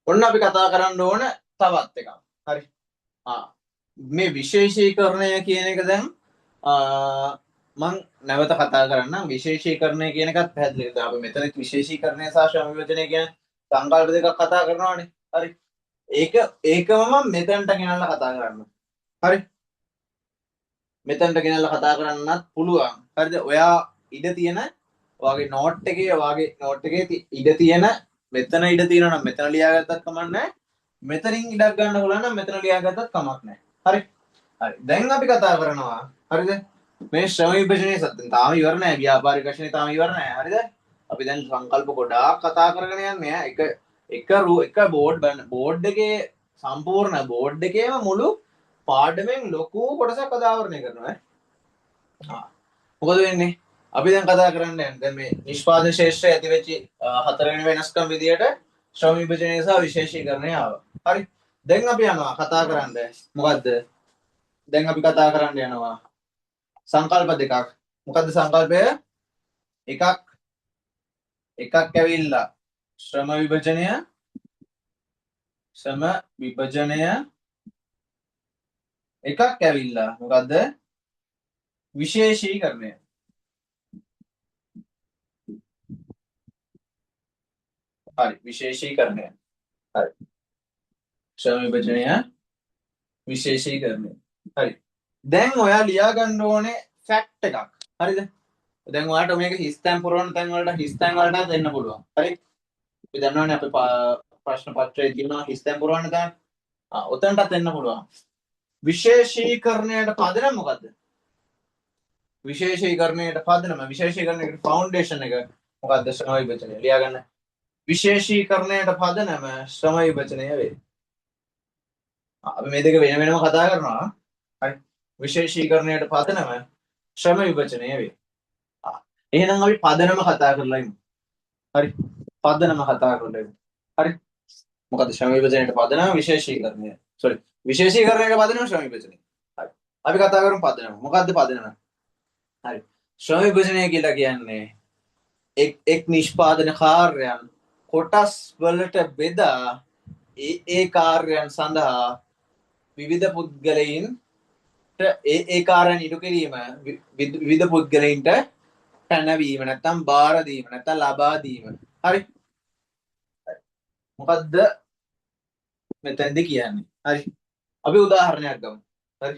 ඔන්න අපි කතා කරන්න ඕන තවත් එකක්. හරි. මේ විශේෂීකරණය කියන එක දැන් මං නැවත කතා කරන්නම්. විශේෂීකරණය කියන එකත් පැහැදිලිද? අපි මෙතන විශේෂීකරණය සහ ශ්‍රම විභජනය කියන සංකල්ප දෙකක් කතා කරනවානේ. හරි. ඒකම මම මෙතනට ගෙනල්ලා කතා කරනවා. හරි. මෙතනට ගෙනල්ලා කතා කරන්නත් පුළුවන්. හරිද? ඔයා ඉඩ තියෙන ඔයාගේ නෝට් එකේ ඉඩ තියෙන මෙතන ඉඩ තියෙනවා නම් මෙතන ලියාගත්තත් කමක් නැහැ. මෙතනින් ඉඩක් ගන්න පුළුවන් නම් මෙතන ලියාගත්තත් කමක් නැහැ. හරි. හරි. දැන් අපි කතා කරනවා. හරිද? මේ ශ්‍රම විභජනයේ සත්‍යය තාම ඉවර නැහැ. ව්‍යාපාරික වශයෙන් තාම ඉවර නැහැ. හරිද? අපි දැන් සංකල්ප ගොඩාක් කතා කරගෙන යන්නේ. එක බෝඩ් එකේ සම්පූර්ණ බෝඩ් එකේම මුළු පාඩමෙන් ලොකු කොටසක් අදාවරණය කරනවා. මොකද වෙන්නේ? අපි දැන් කතා කරන්න යන්නේ දැන් මේ නිෂ්පාදන ශාස්ත්‍රයේ ඇතිවෙච්ච හතරවෙනි වෙනස්කම් විදියට ශ්‍රම විභජනය සහ විශේෂීකරණය ආවා. හරි. දැන් අපි යනවා කතා කරන්න. මොකද්ද? දැන් අපි කතා කරන්න යනවා සංකල්ප දෙකක්. මොකද්ද සංකල්පය? එකක් ඇවිල්ලා ශ්‍රම විභජනය එකක් ඇවිල්ලා මොකද්ද? විශේෂීකරණය. හරි. විශේෂීකරණය. හරි. ශ්‍රම විභජනය විශේෂීකරණය. හරි. දැන් ඔයා ලියා ගන්න ඕනේ ෆැක්ට් එකක්. හරිද? දැන් ඔයාලට මේක හිස්තැන් පුරවන තැන් වලට හිස්තැන් වලට දෙන්න පුළුවන්. හරි? අපි දන්නවනේ අපේ ප්‍රශ්න පත්‍රයේ තියෙනවා හිස්තැන් පුරවන්න තැන්. ඔතනටත් දෙන්න පුළුවන්. විශේෂීකරණයට පදනම මොකද්ද? විශේෂීකරණයට ෆවුන්ඩේෂන් එක මොකද්ද? ශ්‍රම විභජනය. ලියා ගන්න. විශේෂීකරණයට පදනම ශ්‍රම විභජනය වේ. අපි මේ දෙක වෙන වෙනම කතා කරනවා. හරි. විශේෂීකරණයට පදනම ශ්‍රම විභජනය වේ. එහෙනම් අපි පදනම කතා කරලා ඉමු. හරි. පදනම කතා කරලා ඉමු. හරි. මොකද ශ්‍රම විභජනයට පදනම විශේෂීකරණය. විශේෂීකරණයට පදනම ශ්‍රම විභජනය. හරි. අපි කතා කරමු පදනම. මොකද්ද පදනම? හරි. ශ්‍රම විභජනය කියලා කියන්නේ එක් නිෂ්පාදන කාර්යයන් කොටස් වලට බෙදා ඒ කාර්යයන් සඳහා විවිධ පුද්ගලයින්ට ඒ කාර්යයන් ඉටු කිරීම විවිධ පුද්ගලයින්ට පැනවීම නැත්නම් බාර දීම නැත්නම් ලබා දීම. හරි. මොකද්ද මෙතනදී කියන්නේ? හරි. අපි උදාහරණයක් ගමු. හරි.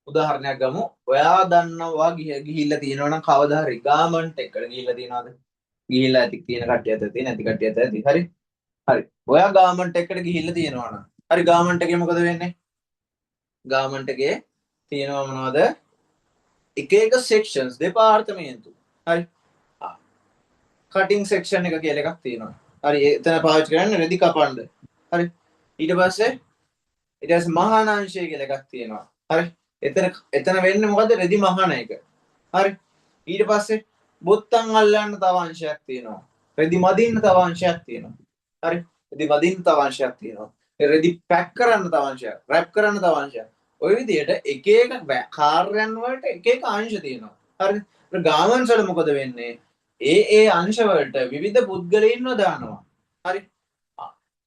උදාහරණයක් ගමු. ඔයා දන්නවා ගිහිල්ලා තියෙනවා නම් කවදා හරි ගාමන්ට් එකකට ගිහිල්ලා තියෙනවද? ගිහිල්ලා ඇති තියෙන කට්ටියත් ඇති නැති කට්ටියත් ඇති. හරි. හරි. ඔයා ගාමන්ට් එකකට ගිහිල්ලා තියෙනවා නම් හරි ගාමන්ට් එකේ මොකද වෙන්නේ? ගාමන්ට් එකේ තියෙනවා මොනවද? එක එක සෙක්ෂන්ස් දෙපාර්තමේන්තු. හරි. කටින් සෙක්ෂන් එක කියලා එකක් තියෙනවා. හරි. එතන පාවිච්චි කරන්නේ රෙදි කපන්න. හරි. ඊට පස්සේ ඊට පස්සේ මහානාංශය කියලා එකක් තියෙනවා. හරි. එතන වෙන්නේ මොකද්ද? රෙදි මහාන එක. හරි. ඊට පස්සේ බොත්තම් අල්ලන්න තව අංශයක් තියෙනවා. රෙදි මදින්න තව අංශයක් තියෙනවා. හරි. රෙදි මදින්න තව අංශයක් තියෙනවා. රෙදි පැක් කරන්න තව අංශයක්. රැප් කරන්න තව අංශයක්. ඔය විදිහට එක එක කාර්යයන් වලට එක එක අංශ තියෙනවා. හරිද? ගාමන්ස් වල මොකද වෙන්නේ? ඒ අංශ වලට විවිධ පුද්ගලයින්ව දානවා. හරි.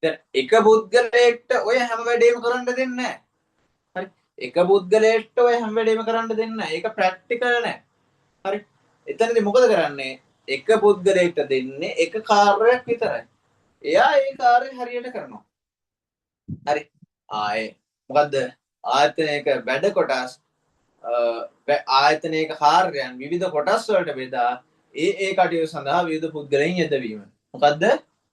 දැන් එක පුද්ගලයෙක්ට ඔය හැම වැඩේම කරන්න දෙන්නේ නැහැ. හරි. එක පුද්ගලයෙක්ට ඔය හැම වැඩේම කරන්න දෙන්නේ නැහැ. ඒක ප්‍රැක්ටිකල් නැහැ. හරි. එතනදී මොකද කරන්නේ? එක පුද්ගලයෙක්ට දෙන්නේ එක කාර්යයක් විතරයි. එයා ඒ කාර්යය හරියට කරනවා. හරි. ආයේ මොකද්ද? ආයතනයක වැඩ කොටස් ආයතනයක කාර්යයන් විවිධ කොටස් වලට බෙදා ඒ කටයුතු සඳහා විවිධ පුද්ගලයන් යෙදවීම. මොකද්ද?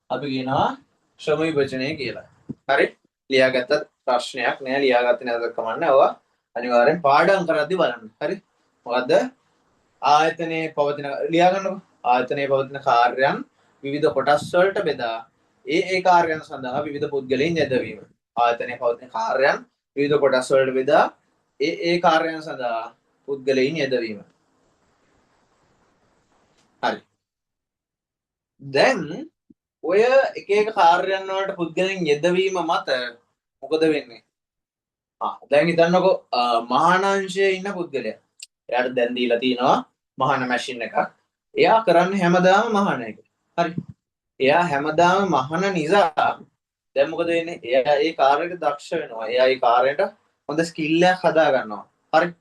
අපි කියනවා ශ්‍රම විභජනය කියලා. හරි? ලියාගත්ත ප්‍රශ්නයක් නෑ, ලියාගත්තේ නැත්නම් කමන්නේ. ඔවා අනිවාර්යෙන් පාඩම් කරද්දී බලන්න. හරි? මොකද්ද? ආයතනයේ පවතින ලියා ගන්නකො. ආයතනයේ පවතින කාර්යයන් විවිධ කොටස් වලට බෙදා ඒ කාර්යයන් සඳහා විවිධ පුද්ගලයන් යෙදවීම. ආයතනයේ පවතින කාර්යයන් විවිධ කොටස් වලට බෙදා ඒ කාර්යයන් සඳහා පුද්ගලයන් යෙදවීම. හරි. දැන් ඔය එක එක කාර්යයන් වලට පුද්ගලයන් යෙදවීම මත මොකද වෙන්නේ? දැන් හිතන්නකෝ මහානාංශයේ ඉන්න පුද්ගලයා. එයාට දැන් දීලා තිනවා මහාන මැෂින් එකක්. එයා කරන්නේ හැමදාම මහාන එක. හරි. එයා හැමදාම මහාන නිසා දැන් මොකද වෙන්නේ? එයා ඒ කාර්යයට දක්ෂ වෙනවා. එයා ඒ කාර්යයට හොඳ ස්කිල් එකක් හදා ගන්නවා. හරි.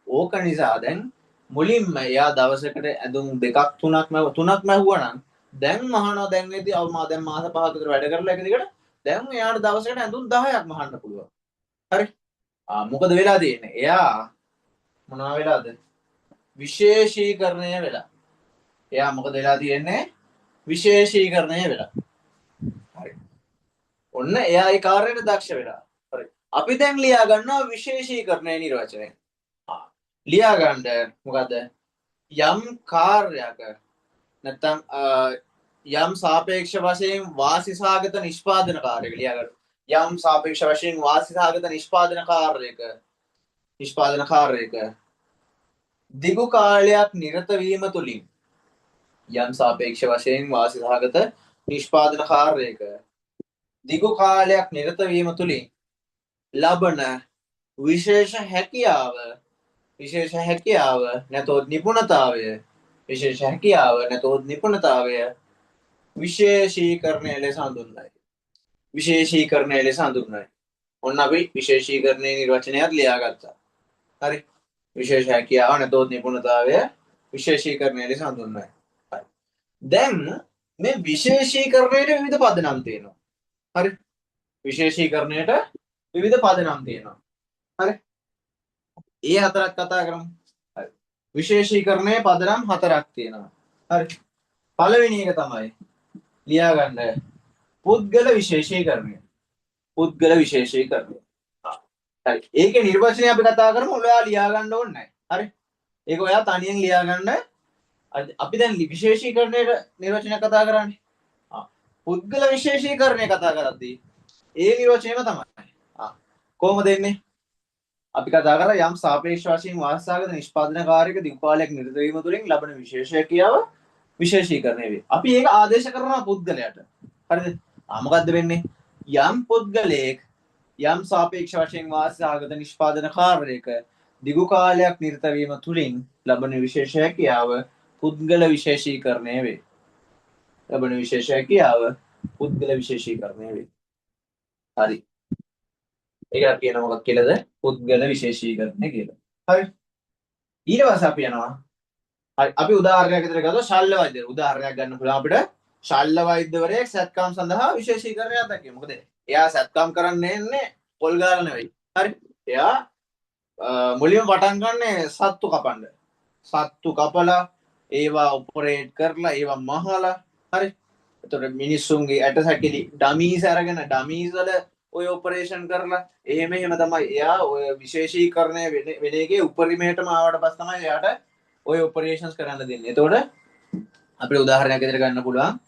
ඕක නිසා දැන් මුලින්ම එයා දවසකට ඇඳුම් දෙකක් තුනක් මැහුවා නම් දැන් මහනවා. දැන් ඉතින් දැන් මාස 5ක විතර වැඩ කරලා එක දිගට දැන් එයාට දවසකට ඇඳුම් 10ක් මහන්න පුළුවන්. හරි. මොකද වෙලා තියෙන්නේ? එයා මොනවා වෙලාද? විශේෂීකරණය වෙලා. එයා මොකද වෙලා තියෙන්නේ? විශේෂීකරණය වෙලා. හරි. ඔන්න එයා ඒ කාර්යයට දක්ෂ වෙලා. හරි. අපි දැන් ලියා ගන්නවා විශේෂීකරණයේ නිර්වචනය. ලියා ගන්න මොකද? යම් කාර්යයක නැත්තම් යම් සාපේක්ෂ වශයෙන් වාසිසහගත නිෂ්පාදන කාර්යයක ලියා ගන්න. යම් සාපේක්ෂ වශයෙන් වාසිසහගත නිෂ්පාදන කාර්යයක දිගු කාලයක් නිරත වීම තුලින් යම් සාපේක්ෂ වශයෙන් වාසිසහගත නිෂ්පාදන කාර්යයක දිගු කාලයක් නිරත වීම තුලින් ලබන විශේෂ හැකියාව නැතොත් නිපුණතාවය විශේෂීකරණය ලෙස හඳුන්වයි. ඔන්න අපි විශේෂීකරණයේ නිර්වචනයක් ලියාගත්තා. හරි. විශේෂ හැකියාව නැතොත් නිපුණතාවය විශේෂීකරණය ලෙස හඳුන්වයි. හරි. දැන් මේ විශේෂීකරණයට විවිධ පදනම් තියෙනවා. හරි. විශේෂීකරණයට විවිධ පදනම් තියෙනවා. හරි. ඒ හතරක් කතා කරමු. හරි. විශේෂීකරණයේ පදනම් හතරක් තියෙනවා. හරි. පළවෙනි එක තමයි ලියා ගන්න පුද්ගල විශේෂීකරණය. හරි. ඒකේ නිර්වචනය අපි කතා කරමු. ඔයා ලියා ගන්න ඕනේ නැහැ. හරි. ඒක ඔයා තනියෙන් ලියා ගන්න. අපි දැන් විශේෂීකරණයේ නිර්වචනය කතා කරන්නේ. පුද්ගල විශේෂීකරණය කතා කරද්දී ඒ නිර්වචනයම තමයි. කොහොමද එන්නේ? අපි කතා කරා යම් සාපේක්ෂ වශයෙන් වාස්තවගත නිෂ්පාදන කාර්යයක දිගු කාලයක් නිරත වීම තුළින් ලබන විශේෂ හැකියාව විශේෂීකරණය වේ. අපි ඒක ආදේශ කරනවා පුද්ගලයාට. හරිද? මොකද්ද වෙන්නේ? යම් පුද්ගලයෙක් යම් සාපේක්ෂ වශයෙන් වාස්තවගත නිෂ්පාදන කාර්යයක දිගු කාලයක් නිරත වීම තුළින් ලබන විශේෂ හැකියාව පුද්ගල විශේෂීකරණය වේ. හරි. ඒක කියන මොකක් කියලාද? පුද්ගල විශේෂීකරණය කියලා. හරි. ඊට පස්සේ අපි යනවා. හරි. අපි උදාහරණයක් විදිහට ගත්තොත් ශල්‍ය වෛද්‍ය. උදාහරණයක් ගන්න පුළුවන් අපිට. ශල්‍ය වෛද්‍යවරයෙක් සත්කාම් සඳහා විශේෂීකරණයක් දක්වනවා. මොකද එයා සත්කාම් කරන්නේ පොල් ගාලා නෙවෙයි. හරි. එයා මුලින්ම පටන් ගන්න සත්තු කපන්න. සත්තු කපලා ඒවා ඔපරේට් කරලා ඒවා මහලා. හරි. එතකොට මිනිස්සුන්ගේ ඇට සැකිලි ඩමීස් අරගෙන ඩමීස් වල ඔය ඔපරේෂන් කරලා එහෙම තමයි එයා ඔය විශේෂීකරණය වෙන එකේ උපරිමයටම ආවට පස්සේ තමයි එයාට ඔය ඔපරේෂන්ස් කරන්න දෙන්නේ. එතකොට අපිට උදාහරණයක් විදිහට ගන්න පුළුවන්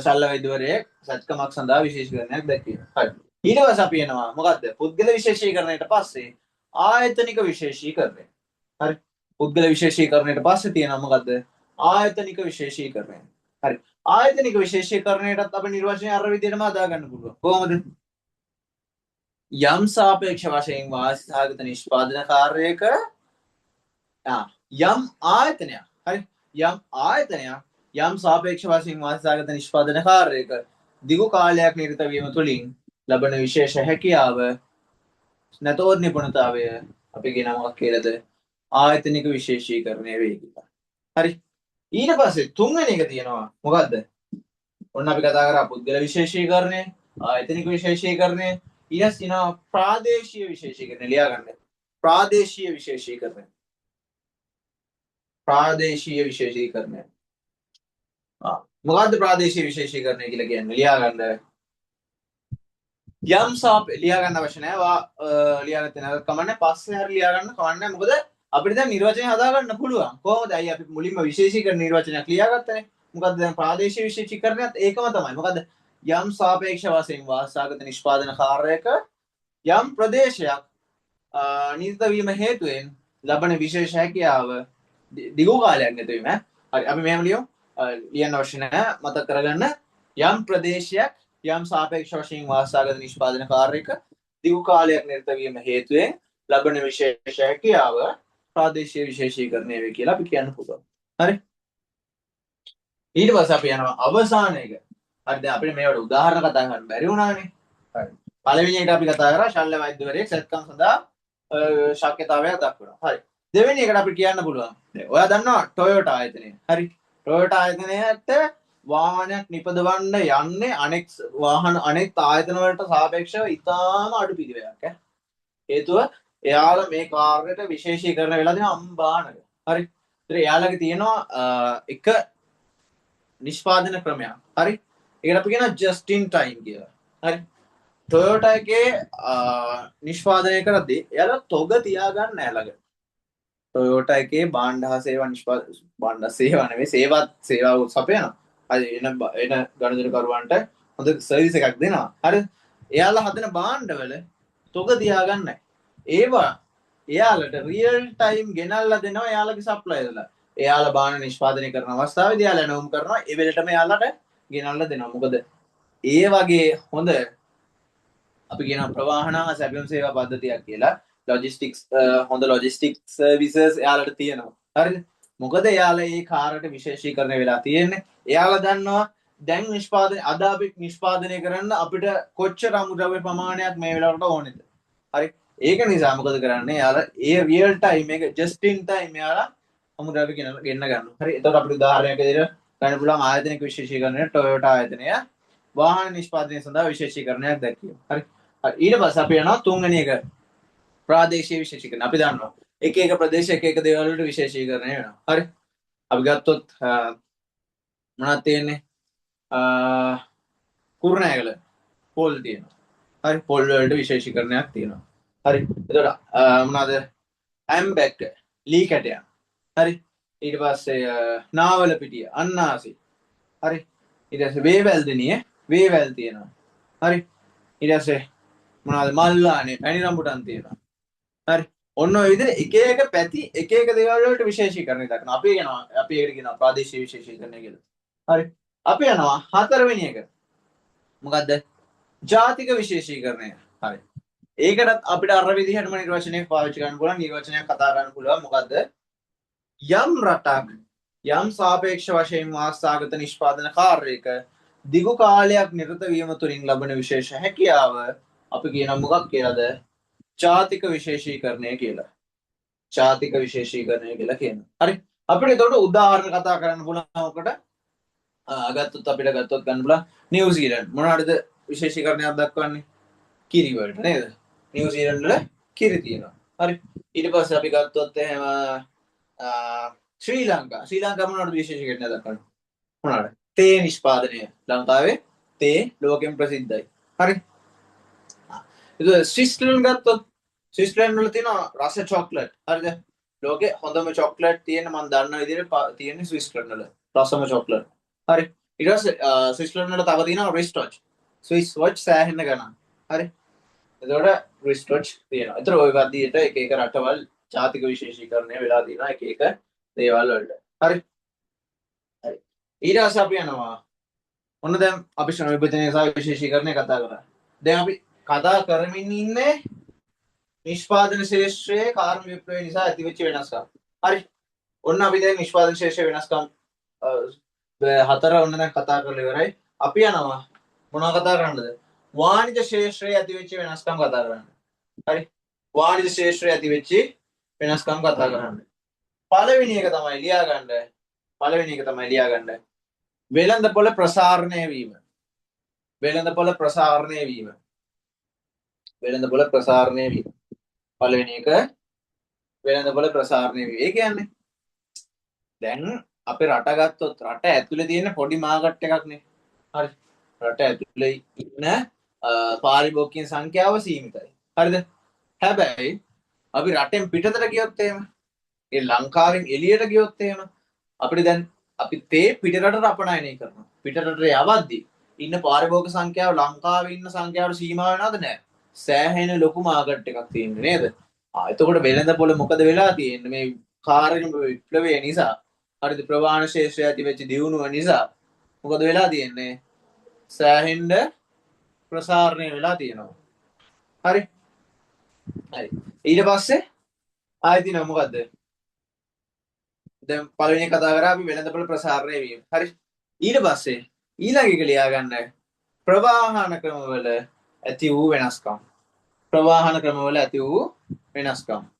ශල්‍ය වෛද්‍යවරයෙක් සත්කමක් සඳහා විශේෂීකරණයක් දැක්වීම. හරි. ඊට පස්සේ අපි එනවා මොකද්ද? පුද්ගල විශේෂීකරණයට පස්සේ ආයතනික විශේෂීකරණය. හරි. පුද්ගල විශේෂීකරණයට පස්සේ තියෙනවා මොකද්ද? ආයතනික විශේෂීකරණය. හරි. ආයතනික විශේෂීකරණයටත් අපි නිර්වචනය අර විදිහටම හදාගන්න පුළුවන්. කොහොමද? යම් සාපේක්ෂ වශයෙන් වාසිසහගත නිෂ්පාදන කාර්යයක යම් ආයතනයක් හරි යම් ආයතනයක් යම් සාපේක්ෂ වශයෙන් වාසිසහගත නිෂ්පාදන කාර්යයක දිගු කාලයක් නිරත වීම තුළින් ලබන විශේෂ හැකියාව නැතොත් නිපුණතාවය අපි කියන මොකක් කියලාද ආයතනික විශේෂීකරණය වේ කියලා. හරි. ඊට පස්සේ තුන්වෙනි එක තියෙනවා මොකද්ද? ඔන්න අපි කතා කරා පුද්ගල විශේෂීකරණය, ආයතනික විශේෂීකරණය, ඊට තියෙනවා ප්‍රාදේශීය විශේෂීකරණය. ලියා ගන්න. ප්‍රාදේශීය විශේෂීකරණය. ප්‍රාදේශීය විශේෂීකරණය. මොකද්ද ප්‍රාදේශීය විශේෂීකරණය කියලා කියන්නේ? ලියා ගන්න. යම් ලියා ගන්න අවශ්‍ය නැහැ. ලියාගත්තේ නැත්නම් කමන්නේ පස්සේ හරි ලියා ගන්න කමන්නේ. මොකද අපිට දැන් නිර්වචනය හදා ගන්න පුළුවන්. කොහොමද? අයි අපි මුලින්ම විශේෂීකරණ නිර්වචනයක් ලියාගත්තනේ. මොකද්ද දැන් ප්‍රාදේශීය විශේෂීකරණයත් ඒකම තමයි. මොකද්ද? යම් සාපේක්ෂ වශයෙන් වාසාගත නිෂ්පාදන කාර්යයක යම් ප්‍රදේශයක් නිරත වීම හේතුවෙන් ලබන විශේෂ හැකියාව දිගු කාලයක් ගත වීම. හරි අපි මෙහෙම ලියමු. ලියන්න අවශ්‍ය නැහැ. මතක කරගන්න. යම් ප්‍රදේශයක් යම් සාපේක්ෂ වශයෙන් වාසාගත නිෂ්පාදන කාර්යයක දිගු කාලයක් නිරත වීම හේතුවෙන් ලබන විශේෂ හැකියාව ප්‍රාදේශීය විශේෂීකරණය වේ කියලා අපි කියන්න පුළුවන්. හරි. ඊට පස්සේ අපි යනවා අවසාන එක. හරි දැන් අපිට මේවට උදාහරණ කතා කරන්න බැරි වුණානේ. හරි. පළවෙනි එකට අපි කතා කරා ශල්‍ය වෛද්‍යවරයෙක් සත්කම් සඳහා ශක්‍යතාවයක් දක්වනවා. හරි. දෙවෙනි එකට අපි කියන්න පුළුවන්. ඔයා දන්නවා ටොයෝටා ආයතනය. හරි. ටොයෝටා ආයතනයට වාහනයක් නිපදවන්න යන්නේ අනෙක් වාහන අනෙක් ආයතන වලට සාපේක්ෂව ඉතාම අඩු පිළිවෙලක්. හේතුව එයාලා මේ කාර්යයට විශේෂීකරණ වෙලා තියෙන අම්බානක. හරි. ඒතර එයාලගේ තියෙනවා එක නිෂ්පාදන ක්‍රමයක්. හරි. ඒකට අපි කියනවා just in time කියලා. හරි. ටොයෝටා එකේ නිෂ්පාදනය කරද්දී එයාලා තොග තියාගන්න නැහැ ළඟ. ටොයෝටා එකේ භාණ්ඩ හා සේවා භාණ්ඩ සේවා නෙවෙයි සේවා සපයනවා. හරි එන ගනුදෙනුකරුවන්ට හොඳ සර්විස් එකක් දෙනවා. හරි. එයාලා හදන භාණ්ඩවල තොග තියාගන්න නැහැ. ඒවා එයාලට රියල් ටයිම් ගෙනල්ලා දෙනවා එයාලගේ සප්ලයිර්ලා. එයාලා භාණ්ඩ නිෂ්පාදනය කරන අවස්ථාවේදී එයාලා නැවුම් කරනවා ඒ වෙලටම එයාලට ගෙනල්ලා දෙනවා. මොකද ඒ වගේ හොඳ අපි කියන ප්‍රවාහන සැපයුම් සේවා පද්ධතියක් කියලා ලොජිස්ටික්ස් හොඳ ලොජිස්ටික්ස් සර්විසස් එයාලට තියෙනවා. හරිද? මොකද එයාලා මේ කාර්යයට විශේෂීකරණය වෙලා තියෙන්නේ. එයාලා දන්නවා දැන් අද අපි නිෂ්පාදනය කරන්න අපිට කොච්චර අමුද්‍රව්‍ය ප්‍රමාණයක් මේ වෙලාවට ඕනේද? හරි. ඒක නිසා මොකද කරන්නේ? එයාලා ඒ රියල් ටයිම් එක ජස්ට් ඉන් ටයිම් එයාලා අමුද්‍රව්‍ය ගෙන්න ගන්නවා. හරි. එතකොට අපිට උදාහරණයක් විදිහට ගන්න පුළුවන් ආයතනික විශේෂීකරණය ටොයෝටා ආයතනය වාහන නිෂ්පාදනය සඳහා විශේෂීකරණයක් දැක්වීම. හරි. ඊට පස්සේ අපි යනවා තුන්වෙනි එක ප්‍රාදේශීය විශේෂීකරණ. අපි දන්නවා එක එක ප්‍රදේශ එක එක දේවල් වලට විශේෂීකරණය වෙනවා. හරි. අපි ගත්තොත් මොනවද තියෙන්නේ? කුරුණෑගල පොල් තියෙනවා. හරි. පොල් වලට විශේෂීකරණයක් තියෙනවා. හරි. එතකොට මොනවද? ඇම්බැක්ක ලී කැටයන්. හරි. ඊට පස්සේ නාවලපිටිය අන්නාසි. හරි. ඊට පස්සේ වේවැල්දෙනිය වේවැල් තියෙනවා. හරි. ඊට පස්සේ මොනවද මල්ලානේ පැණි රම්බුටන් තියෙනවා. හරි. ඔන්න ඔය විදිහට එක එක පැති එක එක දේවල් වලට විශේෂීකරණය දක්වනවා. අපි ඒකට කියනවා ප්‍රාදේශීය විශේෂීකරණය කියලා. හරි. අපි යනවා හතරවෙනි එක. මොකද්ද? ජාතික විශේෂීකරණය. හරි. ඒකටත් අපිට අර විදිහටම නිර්වචනයක් පාවිච්චි කරන්න පුළුවන්. නිර්වචනයක් කතා කරන්න පුළුවන්. මොකද්ද? යම් රටක් යම් සාපේක්ෂ වශයෙන් වාස්තාගත නිෂ්පාදන කාර්යයක දිගු කාලයක් නිරත වීම තුළින් ලබන විශේෂ හැකියාව අපි කියන මොකක් කියලාද? ජාතික විශේෂීකරණය කියලා. ජාතික විශේෂීකරණය කියලා කියනවා. හරි. අපිට ඒකට උදාහරණ කතා කරන්න පුළුවන් ඔකට. අපිට ගත්තොත් ගන්න පුළුවන් නිව්සීලන්ත. මොනවටද විශේෂීකරණයක් දක්වන්නේ? කිරි වලට නේද? නිව්සීලන්ත වල කිරි තියෙනවා. හරි. ඊට පස්සේ අපි ගත්තොත් එහෙම ශ්‍රී ලංකා මොනවටද විශේෂීකරණයක් දක්වන්නේ? මොනවද? තේ නිෂ්පාදනය. ලංකාවේ තේ ලෝකෙන් ප්‍රසිද්ධයි. හරි. ඒක ස්විස්ලන්ත ගත්තොත් ස්විස්ලන්ත වල තියෙන රස චොක්ලට්. හරිද? ලෝකේ හොඳම චොක්ලට් තියෙන මම දන්න විදිහට තියෙන්නේ ස්විස්ලන්ත වල. රසම චොක්ලට්. හරි. ඊට පස්සේ ස්විස්ලන්ත වල තව තියෙනවා රිස්ටොච්. ස්විස් වොච් සෑහෙන ගණන්. හරි. එතකොට රිස්ට්‍රච් තියෙනවා. ඒතර ওই වදියට එක එක රටවල් ජාතික විශේෂීකරණය වෙලා තියෙනවා එක එක දේවල් වලට. හරි. හරි. ඊට පස්සේ අපි යනවා. ඔන්න දැන් අපි ශ්‍රම විභජනය සහ විශේෂීකරණය කතා කරා. දැන් අපි කතා කරමින් ඉන්නේ නිෂ්පාදන ශේෂ්ත්‍රයේ කාර්ම විප්ලවය නිසා ඇතිවෙච්ච වෙනස්කම්. හරි. ඔන්න අපි දැන් නිෂ්පාදන ශේෂ්ත්‍රයේ වෙනස්කම් හතර ඔන්න දැන් කතා කරලා ඉවරයි. අපි යනවා මොනවා කතා කරන්නද? වාණිජ ශේෂ්ත්‍රයේ ඇතිවෙච්ච වෙනස්කම් කතා කරන්න. හරි. වාණිජ ශේෂ්ත්‍රයේ ඇතිවෙච්ච වෙනස්කම් කතා කරන්න. පළවෙනි එක තමයි ලියාගන්න. වෙළඳපොළ ප්‍රසාරණය වීම. වෙළඳපොළ ප්‍රසාරණය වීම. පළවෙනි එක වෙළඳපොළ ප්‍රසාරණය වීම. ඒ කියන්නේ දැන් අපේ රට ගත්තොත් රට ඇතුලේ තියෙන පොඩි මාකට් එකක්නේ. හරි. රට ඇතුලේ ඉන්න පාරිභෝගිකයන් සංඛ්‍යාව සීමිතයි. හරිද? හැබැයි අපි රටෙන් පිටතට ගියොත් එහෙම ඒ ලංකාවෙන් එළියට ගියොත් එහෙම අපිට දැන් අපි තේ පිටරටට අපනයනය කරනවා. පිටරටට යවද්දී ඉන්න පාරිභෝගික සංඛ්‍යාව ලංකාවේ ඉන්න සංඛ්‍යාවට සීමා වෙනවද නැහැ? සෑහෙන ලොකු මාකට් එකක් තියෙන්නේ නේද? එතකොට වෙළඳපොළ මොකද වෙලා තියෙන්නේ මේ කාර්මික විප්ලවය නිසා? හරිද? ප්‍රවාහන ශේෂ්ත්‍රය ඇති වෙච්ච දියුණුව නිසා මොකද වෙලා තියෙන්නේ? සෑහෙන්න ප්‍රසාරණය වෙලා තියෙනවා. හරි. ඊට පස්සේ ආයෙත් නෝ මොකද්ද? දැන් පළවෙනි කතා කරා අපි වෙළඳපොළ ප්‍රසාරණය වීම. හරි. ඊට පස්සේ ඊළඟ එක ලියා ගන්න ප්‍රවාහන ක්‍රමවල ඇති වූ වෙනස්කම්. ප්‍රවාහන ක්‍රමවල ඇති වූ වෙනස්කම්.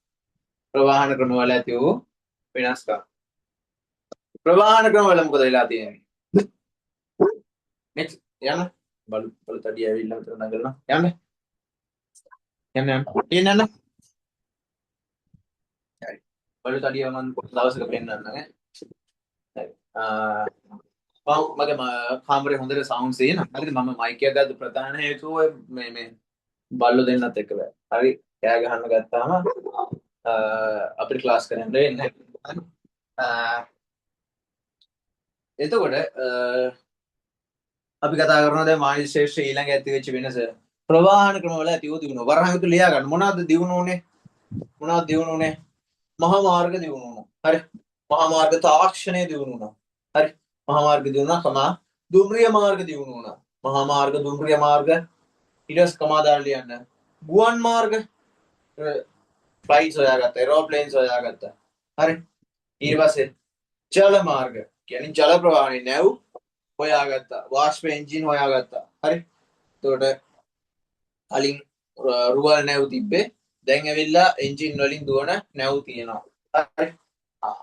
ප්‍රවාහන ක්‍රමවල මොකද වෙලා තියෙන්නේ? next යන්න. බලු තඩිය ඇවිල්ලා උතර නගලනවා. යන්න. යන්න. හරි. බලු තඩිය මම දවසක පෙන්නන්නම් ඈ. හරි. මගේ කාමරේ හොඳට සවුන්ඩ්ස් එන. හරිද? මම මයික් එක ගත්ත ප්‍රධාන හේතුව මේ බල්ලෝ දෙන්නත් එක්ක බෑ. හරි. කෑ ගහන්න ගත්තාම අපිට ක්ලාස් කරන්න වෙන්නේ. එතකොට අපි කතා කරනවා දැන් වාණිජ ශේෂ්ත්‍රයේ ඊළඟ ඇති වෙච්ච වෙනස ප්‍රවාහන ක්‍රමවල ඇති වූ දියුණුව. වරහන් විතර ලියා ගන්න. මොනවද දියුණු උනේ? මහා මාර්ග දියුණු වුණා. හරි. මහා මාර්ග තාක්ෂණය දියුණු වුණා. හරි. මහා මාර්ග දියුණුනා කමා දුම්රිය මාර්ග දියුණු වුණා. මහා මාර්ග දුම්රිය මාර්ග ඊට පස්සේ කමා දාලා ලියන්න. ගුවන් මාර්ග ෆ්ලයිට්ස් හොයාගත්තා. ඒරෝප්ලේන්ස් හොයාගත්තා. හරි. ඊට පස්සේ ජල මාර්ග කියන්නේ ජල ප්‍රවාහනේ නැව් හොයාගත්තා. වාෂ්ප එන්ජින් හොයාගත්තා. හරි. එතකොට කලින් රුවල් නැව් තිබ්බේ. දැන් ඇවිල්ලා එන්ජින් වලින් දුවන නැව් තියෙනවා. හරි.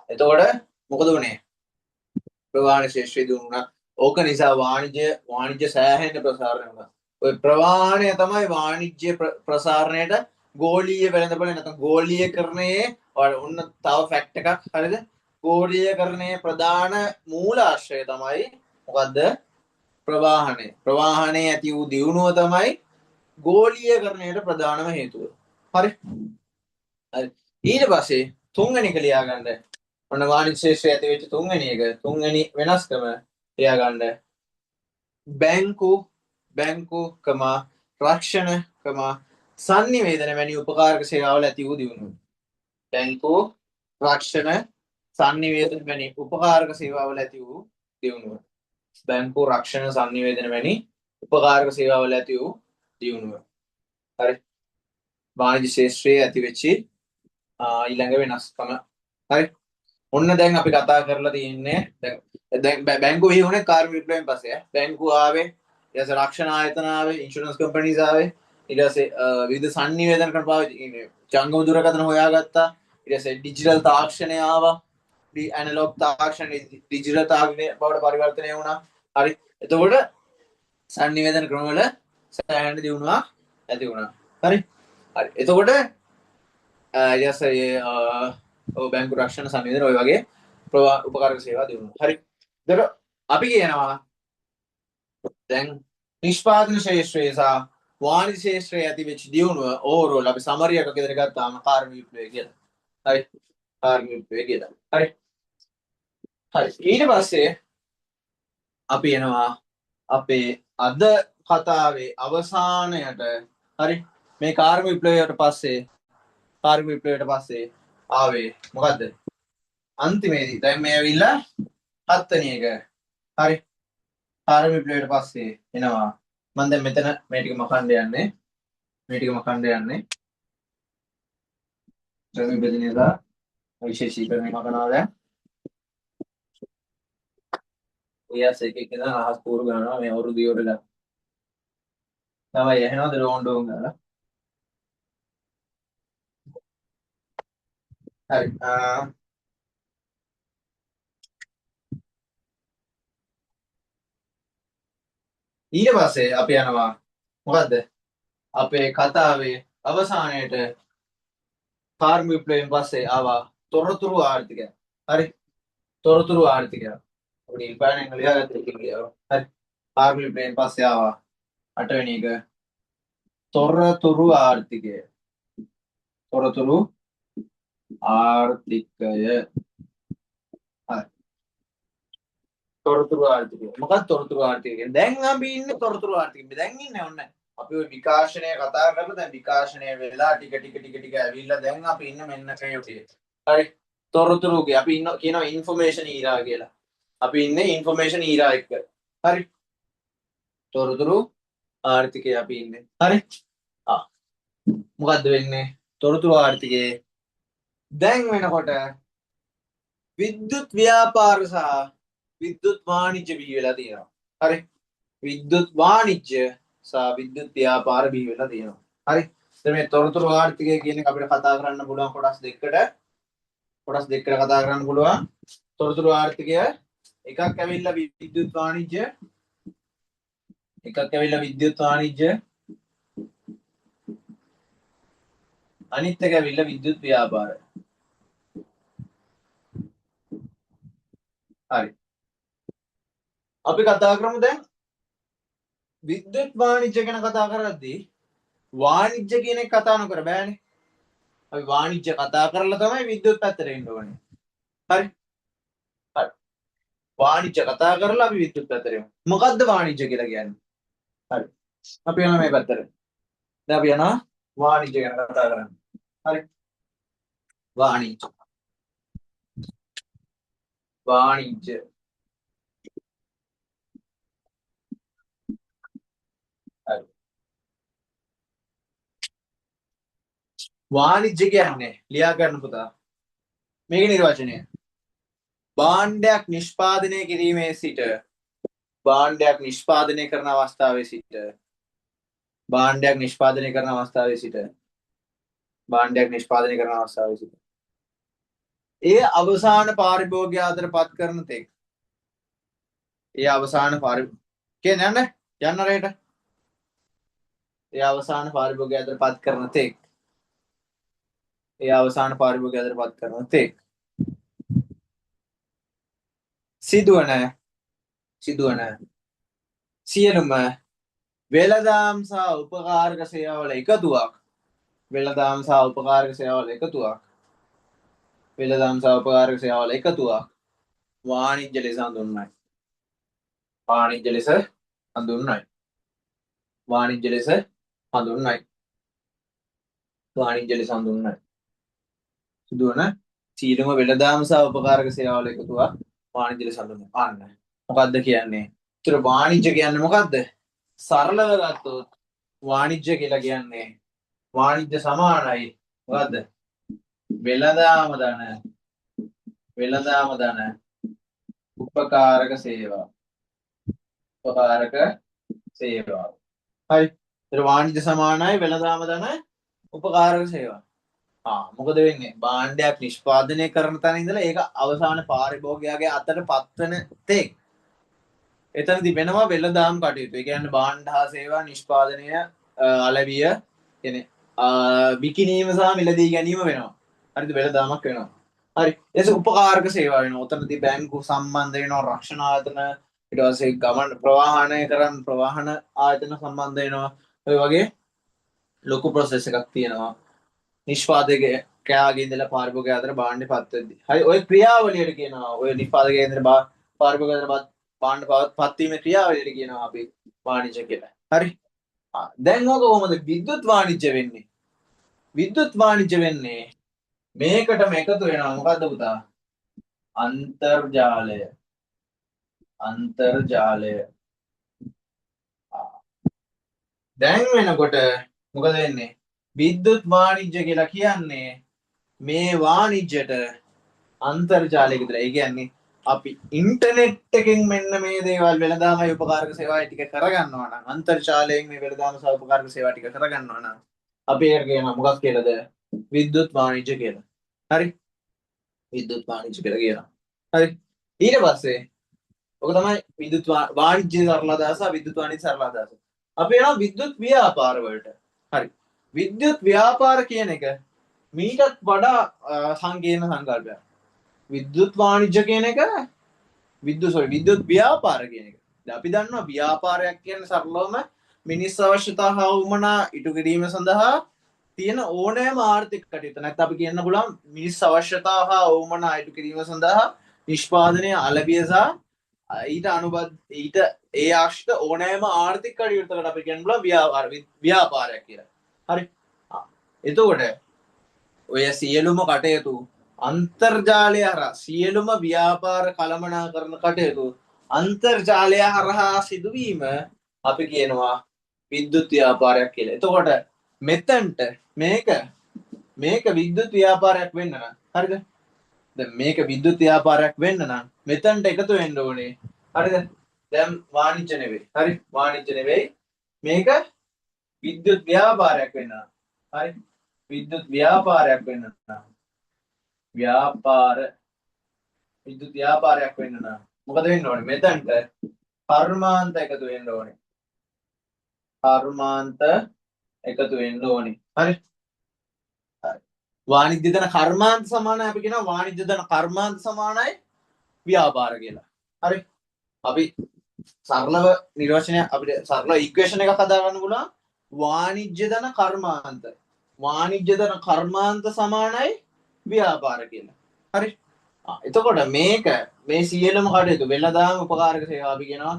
එතකොට මොකද උනේ? ප්‍රවාහන ශේෂ්ත්‍රය දුන්නා. ඕක නිසා වාණිජ්‍ය සෑහෙන ප්‍රසාරණය වුණා. ඔය ප්‍රවාහනය තමයි වාණිජ්‍ය ප්‍රසාරණයට ගෝලීය වෙළඳපොළ නැත්නම් ගෝලීයකරණයේ ඔන්න තව ෆැක්ට් එකක්. හරිද? ගෝලීයකරණයේ ප්‍රධාන මූලාශ්‍රය තමයි මොකද්ද? ප්‍රවාහනය. ප්‍රවාහනයේ ඇති වූ දියුණුව තමයි ගෝලීයකරණයට ප්‍රධානම හේතුව. හරි. ඊට පස්සේ තුන්වෙනි එක ලියා ගන්න. ඔන්න වාණිජ ශේෂ්ත්‍රය ඇති වෙච්ච තුන්වෙනි වෙනස්කම ලියා ගන්න. බැංකු රක්ෂණ සංනිවේදන වැනි උපකාරක සේවාවල ඇති වූ දියුණුව. බැංකු රක්ෂණ සංනිවේදන වැනි උපකාරක සේවාවල ඇති වූ දියුණුව. බැංකු රක්ෂණ සංනිවේදන වැනි උපකාරක සේවාවල ඇති වූ දියුණුව. හරි. වාණිජ ශේෂ්ත්‍රයේ ඇති වෙච්ච ඊළඟ වෙනස්කම. හරි. ඔන්න දැන් අපි කතා කරලා තියෙන්නේ දැන් බැංකුව විහුනේ කාර්මික විප්ලවයෙන් පස්සේ. බැංකුව ආවේ, ඊට පස්සේ රක්ෂණ ආයතන ආවේ, ඉන්ෂුරන්ස් කම්පැනිස් ආවේ, ඊට පස්සේ විවිධ සංනිවේදන කරන පාවිච්චි ජංගම දුරකථන හොයාගත්තා. ඊට පස්සේ ඩිජිටල් තාක්ෂණය ආවා. ඇනලොග් තාක්ෂණය ඩිජිටල් තාක්ෂණය බවට පරිවර්තනය වුණා. හරි. එතකොට සංනිවේදන ක්‍රමවල සෑහෙන දියුණුවක් ඇති වුණා. හරි. එතකොට ඊට පස්සේ බැංකු රක්ෂණ සංනිවේදන ඔය වගේ උපකාරක සේවා දියුණුවා. හරි. එතකොට අපි කියනවා දැන් නිෂ්පාදන ශේෂ්ත්‍රයේ සහ වාණිජ ශේෂ්ත්‍රයේ ඇති වෙච්ච දියුණුව ඕවරෝල් අපි සමරි එකක් විතර ගත්තාම කාර්මික විප්ලවය කියලා. හරි. කාර්මික විප්ලවය කියලා. හරි. ඊට පස්සේ අපි එනවා අපේ අද කතාවේ අවසානයට හරි මේ කාර්මික විප්ලවයට පස්සේ කාර්මික විප්ලවයට පස්සේ ආවේ මොකද්ද අන්තිමේදී දැන් මේ ඇවිල්ලා 7 වෙනි එක හරි කාර්මික විප්ලවයට පස්සේ එනවා මම දැන් මෙතන මේ ටික මකන්න යන්නේ ද්‍රව්‍ය විභජනයලා විශේෂීකරණය මකනවා දැන් එයාස් එක ඉඳන් අහස් පූර්ව ගන්නවා මේ අවුරුදු ඉවරලා තමයි එහෙනවද රෝන්ඩෝන් ගාලා හරි ඊට පස්සේ අපි යනවා මොකද්ද අපේ කතාවේ අවසානයේට කාර්මික විප්ලවයෙන් පස්සේ ආවා තොරතුරු ආර්ථිකය හරි තොරතුරු ආර්ථිකය අපිට ඉල්පාණයෙන් ලියාගත්ත එක කියනවා හරි කාර්මික විප්ලවයෙන් පස්සේ ආවා 8 වෙනි එක තොරතුරු ආර්ථිකය තොරතුරු ආර්ථිකය හරි තොරතුරු ආර්ථිකය මොකක්ද තොරතුරු ආර්ථිකය කියන්නේ දැන් අපි ඉන්නේ තොරතුරු ආර්ථිකය දැන් ඉන්නේ ඔන්න අපි ওই විකාශනය කතා කරලා දැන් විකාශනය වෙලා ටික ඇවිල්ලා දැන් අපි ඉන්නේ මෙන්න ක්‍රේටිය හරි තොරතුරුගේ අපි ඉන්න කියනවා ইনফরমේෂන් ඊරා කියලා අපි ඉන්නේ ইনফরমේෂන් ඊරා එක හරි තොරතුරු ආර්ථිකය අපි ඉන්නේ හරි මොකද්ද වෙන්නේ තොරතුරු ආර්ථිකයේ දැන් වෙනකොට විද්‍යුත් ව්‍යාපාර සහ විද්‍යුත් වාණිජ්‍ය බිහි වෙලා තියෙනවා. හරි. විද්‍යුත් වාණිජ්‍ය සහ විද්‍යුත් ව්‍යාපාර බිහි වෙලා තියෙනවා. හරි. ඉතින් මේ තොරතුරු ආර්ථිකය කියන එක අපිට කතා කරන්න පුළුවන් කොටස් දෙකකට කතා කරන්න පුළුවන්. තොරතුරු ආර්ථිකය එකක් ඇවිල්ලා විද්‍යුත් වාණිජ්‍ය අනිත් එක ඇවිල්ලා විද්‍යුත් ව්‍යාපාර. හරි. අපි කතා කරමු දැන් විද්‍යුත් වාණිජ්‍ය ගැන කතා කරද්දී වාණිජ්‍ය කියන එක කතා නොකර බෑනේ. අපි වාණිජ්‍ය කතා කරලා තමයි විද්‍යුත් පැත්තට එන්න ඕනේ. හරි. හරි. වාණිජ්‍ය කතා කරලා අපි විද්‍යුත් පැත්තට එමු. මොකද්ද වාණිජ්‍ය කියලා කියන්නේ? හරි. අපි යනවා මේ පැත්තට. දැන් අපි යනවා වාණිජ්‍ය ගැන කතා කරන්න. හරි. වාණිජ්‍ය වාණිජ්‍ය කියන්නේ ලියා ගන්න පුතා මේක නිර්වචනය භාණ්ඩයක් නිෂ්පාදනය කිරීමේ සිට භාණ්ඩයක් නිෂ්පාදනය කරන අවස්ථාවේ සිට ඒ අවසාන පාරිභෝගය අතර පත් කරන තෙක් ඒ අවසාන පාරිභෝගය යන්න රේට ඒ අවසාන පාරිභෝගය අතර පත් කරන තෙක් සිදුවන සියලුම වෙළදාම් සහ උපකාරක සේවාවල එකතුවක් වාණිජ්‍ය ලෙස හඳුන්වයි. සිදුවන සියලුම වෙළදාම් සහ උපකාරක සේවාවල එකතුවක් වාණිජ්‍ය ලෙස හඳුන්වයි. අන්න මොකද්ද කියන්නේ? ඒතර වාණිජ්‍ය කියන්නේ මොකද්ද? සරලව ගත්තොත් වාණිජ්‍ය කියලා කියන්නේ වාණිජ්‍ය සමානයි මොකද්ද? වෙළදාම ධන උපකාරක සේවා. හරි. ඒතර වාණිජ්‍ය සමානයි වෙළදාම ධන උපකාරක සේවා. මොකද වෙන්නේ? භාණ්ඩයක් නිෂ්පාදනය කරන තැන ඉඳලා ඒක අවසාන පාරිභෝගිකයාගේ අතට පත්වන තෙක් එතනදී වෙනවා වෙළදාම් කටයුතු. ඒ කියන්නේ භාණ්ඩ හා සේවා නිෂ්පාදනය අලවිය කියන්නේ විකිණීම සහ මිලදී ගැනීම වෙනවා. හරිද? වෙළදාමක් වෙනවා. හරි. ඒක උපකාරක සේවා වෙනවා. උතනදී බැංකු සම්බන්ධ වෙනවා, රක්ෂණ ආයතන, ඊට පස්සේ ගමන් ප්‍රවාහනය කරන් ප්‍රවාහන ආයතන සම්බන්ධ වෙනවා. ඔය වගේ ලොකු ප්‍රොසෙස් එකක් තියෙනවා. නිෂ්පාදකයාගේ ඉඳලා පාරිභෝගිකයා අතර භාණ්ඩේ පත් වෙද්දී. හරි ඔය ක්‍රියාවලියට කියනවා ඔය නිෂ්පාදකයා ඉඳලා පාරිභෝගිකයා අතර භාණ්ඩ පත් වීමේ ක්‍රියාවලියට කියනවා අපි වාණිජ්‍ය කියලා. හරි. දැන් ඕක කොහොමද විද්‍යුත් වාණිජ්‍ය වෙන්නේ? විද්‍යුත් වාණිජ්‍ය වෙන්නේ මේකටම එකතු වෙනවා මොකද්ද පුතා? අන්තර්ජාලය. අන්තර්ජාලය. දැන් වෙනකොට මොකද වෙන්නේ? විද්‍යුත් වාණිජ්‍ය කියලා කියන්නේ මේ වාණිජ්‍යට අන්තර්ජාලය විතර. ඒ කියන්නේ අපි ඉන්ටර්නෙට් එකෙන් මෙන්න මේ දේවල් වෙළඳාමයි උපකාරක සේවායි ටික කරගන්නවා නම් අන්තර්ජාලයෙන් මේ වෙළඳාම සහ උපකාරක සේවා ටික කරගන්නවා නම් අපි ඒකට කියනවා මොකක් කියලාද? විද්‍යුත් වාණිජ්‍ය කියලා. හරි? විද්‍යුත් වාණිජ්‍ය කියලා කියනවා. හරි? ඊට පස්සේ ඔක තමයි විද්‍යුත් වාණිජ්‍ය සරල අදහස විද්‍යුත් වාණිජ්‍ය සරල අදහස. අපි යනවා විද්‍යුත් ව්‍යාපාර වලට. හරි. විද්‍යුත් ව්‍යාපාර කියන එක මීටත් වඩා සංකීර්ණ සංකල්පයක්. විද්‍යුත් වාණිජ්‍ය කියන එක විද්‍යුත් ව්‍යාපාර කියන එක. දැන් අපි දන්නවා ව්‍යාපාරයක් කියන්නේ සරලවම මිනිස් අවශ්‍යතා හා උවමනා ඉටු කිරීම සඳහා තියෙන ඕනෑම ආර්ථික කටයුතු. නැත්නම් අපි කියන්න පුළුවන් මිනිස් අවශ්‍යතා හා උවමනා ඉටු කිරීම සඳහා නිෂ්පාදනය අලභ්‍ය සහ ඊට අනුබද්ධ ඊට ඒ ආශ්‍රිත ඕනෑම ආර්ථික කටයුත්තකට අපි කියන්න පුළුවන් ව්‍යාපාරයක් කියලා. හරි. එතකොට ඔය සියලුම කටයුතු අන්තර්ජාලය හරහා සියලුම ව්‍යාපාර කළමනාකරන කටයුතු අන්තර්ජාලය හරහා සිදුවීම අපි කියනවා විද්‍යුත් ව්‍යාපාරයක් කියලා. එතකොට මෙතනට මේක විද්‍යුත් ව්‍යාපාරයක් වෙන්න නම් හරිද? දැන් මේක විද්‍යුත් ව්‍යාපාරයක් වෙන්න නම් මෙතනට එකතු වෙන්න ඕනේ. හරිද? දැන් වාණිජ්‍ය නෙවෙයි. හරි? වාණිජ්‍ය නෙවෙයි. මේක විද්‍යුත් ව්‍යාපාරයක් වෙන්න නම්. හරි? විද්‍යුත් ව්‍යාපාරයක් වෙන්න නම් විද්‍යුත් ව්‍යාපාරයක් වෙන්න නම් මොකද වෙන්න ඕනේ? මෙතනට කර්මාන්ත එකතු වෙන්න ඕනේ. කර්මාන්ත එකතු වෙන්න ඕනේ. හරි? හරි. වාණිජ්‍ය ධන කර්මාන්ත සමානයි අපි කියනවා වාණිජ්‍ය ධන කර්මාන්ත සමානයි ව්‍යාපාර කියලා. හරි? අපි සරලව නිර්වචනය අපිට සරල ඉක්වේෂන් එකක් හදා ගන්න පුළුවන්. වාණිජ්‍ය ධන කර්මාන්ත. වාණිජ්‍ය ධන කර්මාන්ත සමානයි ව්‍යාපාර කියලා. හරි? එතකොට මේක මේ සියලුම කටයුතු වෙළඳාම උපකාරක සේවා අපි කියනවා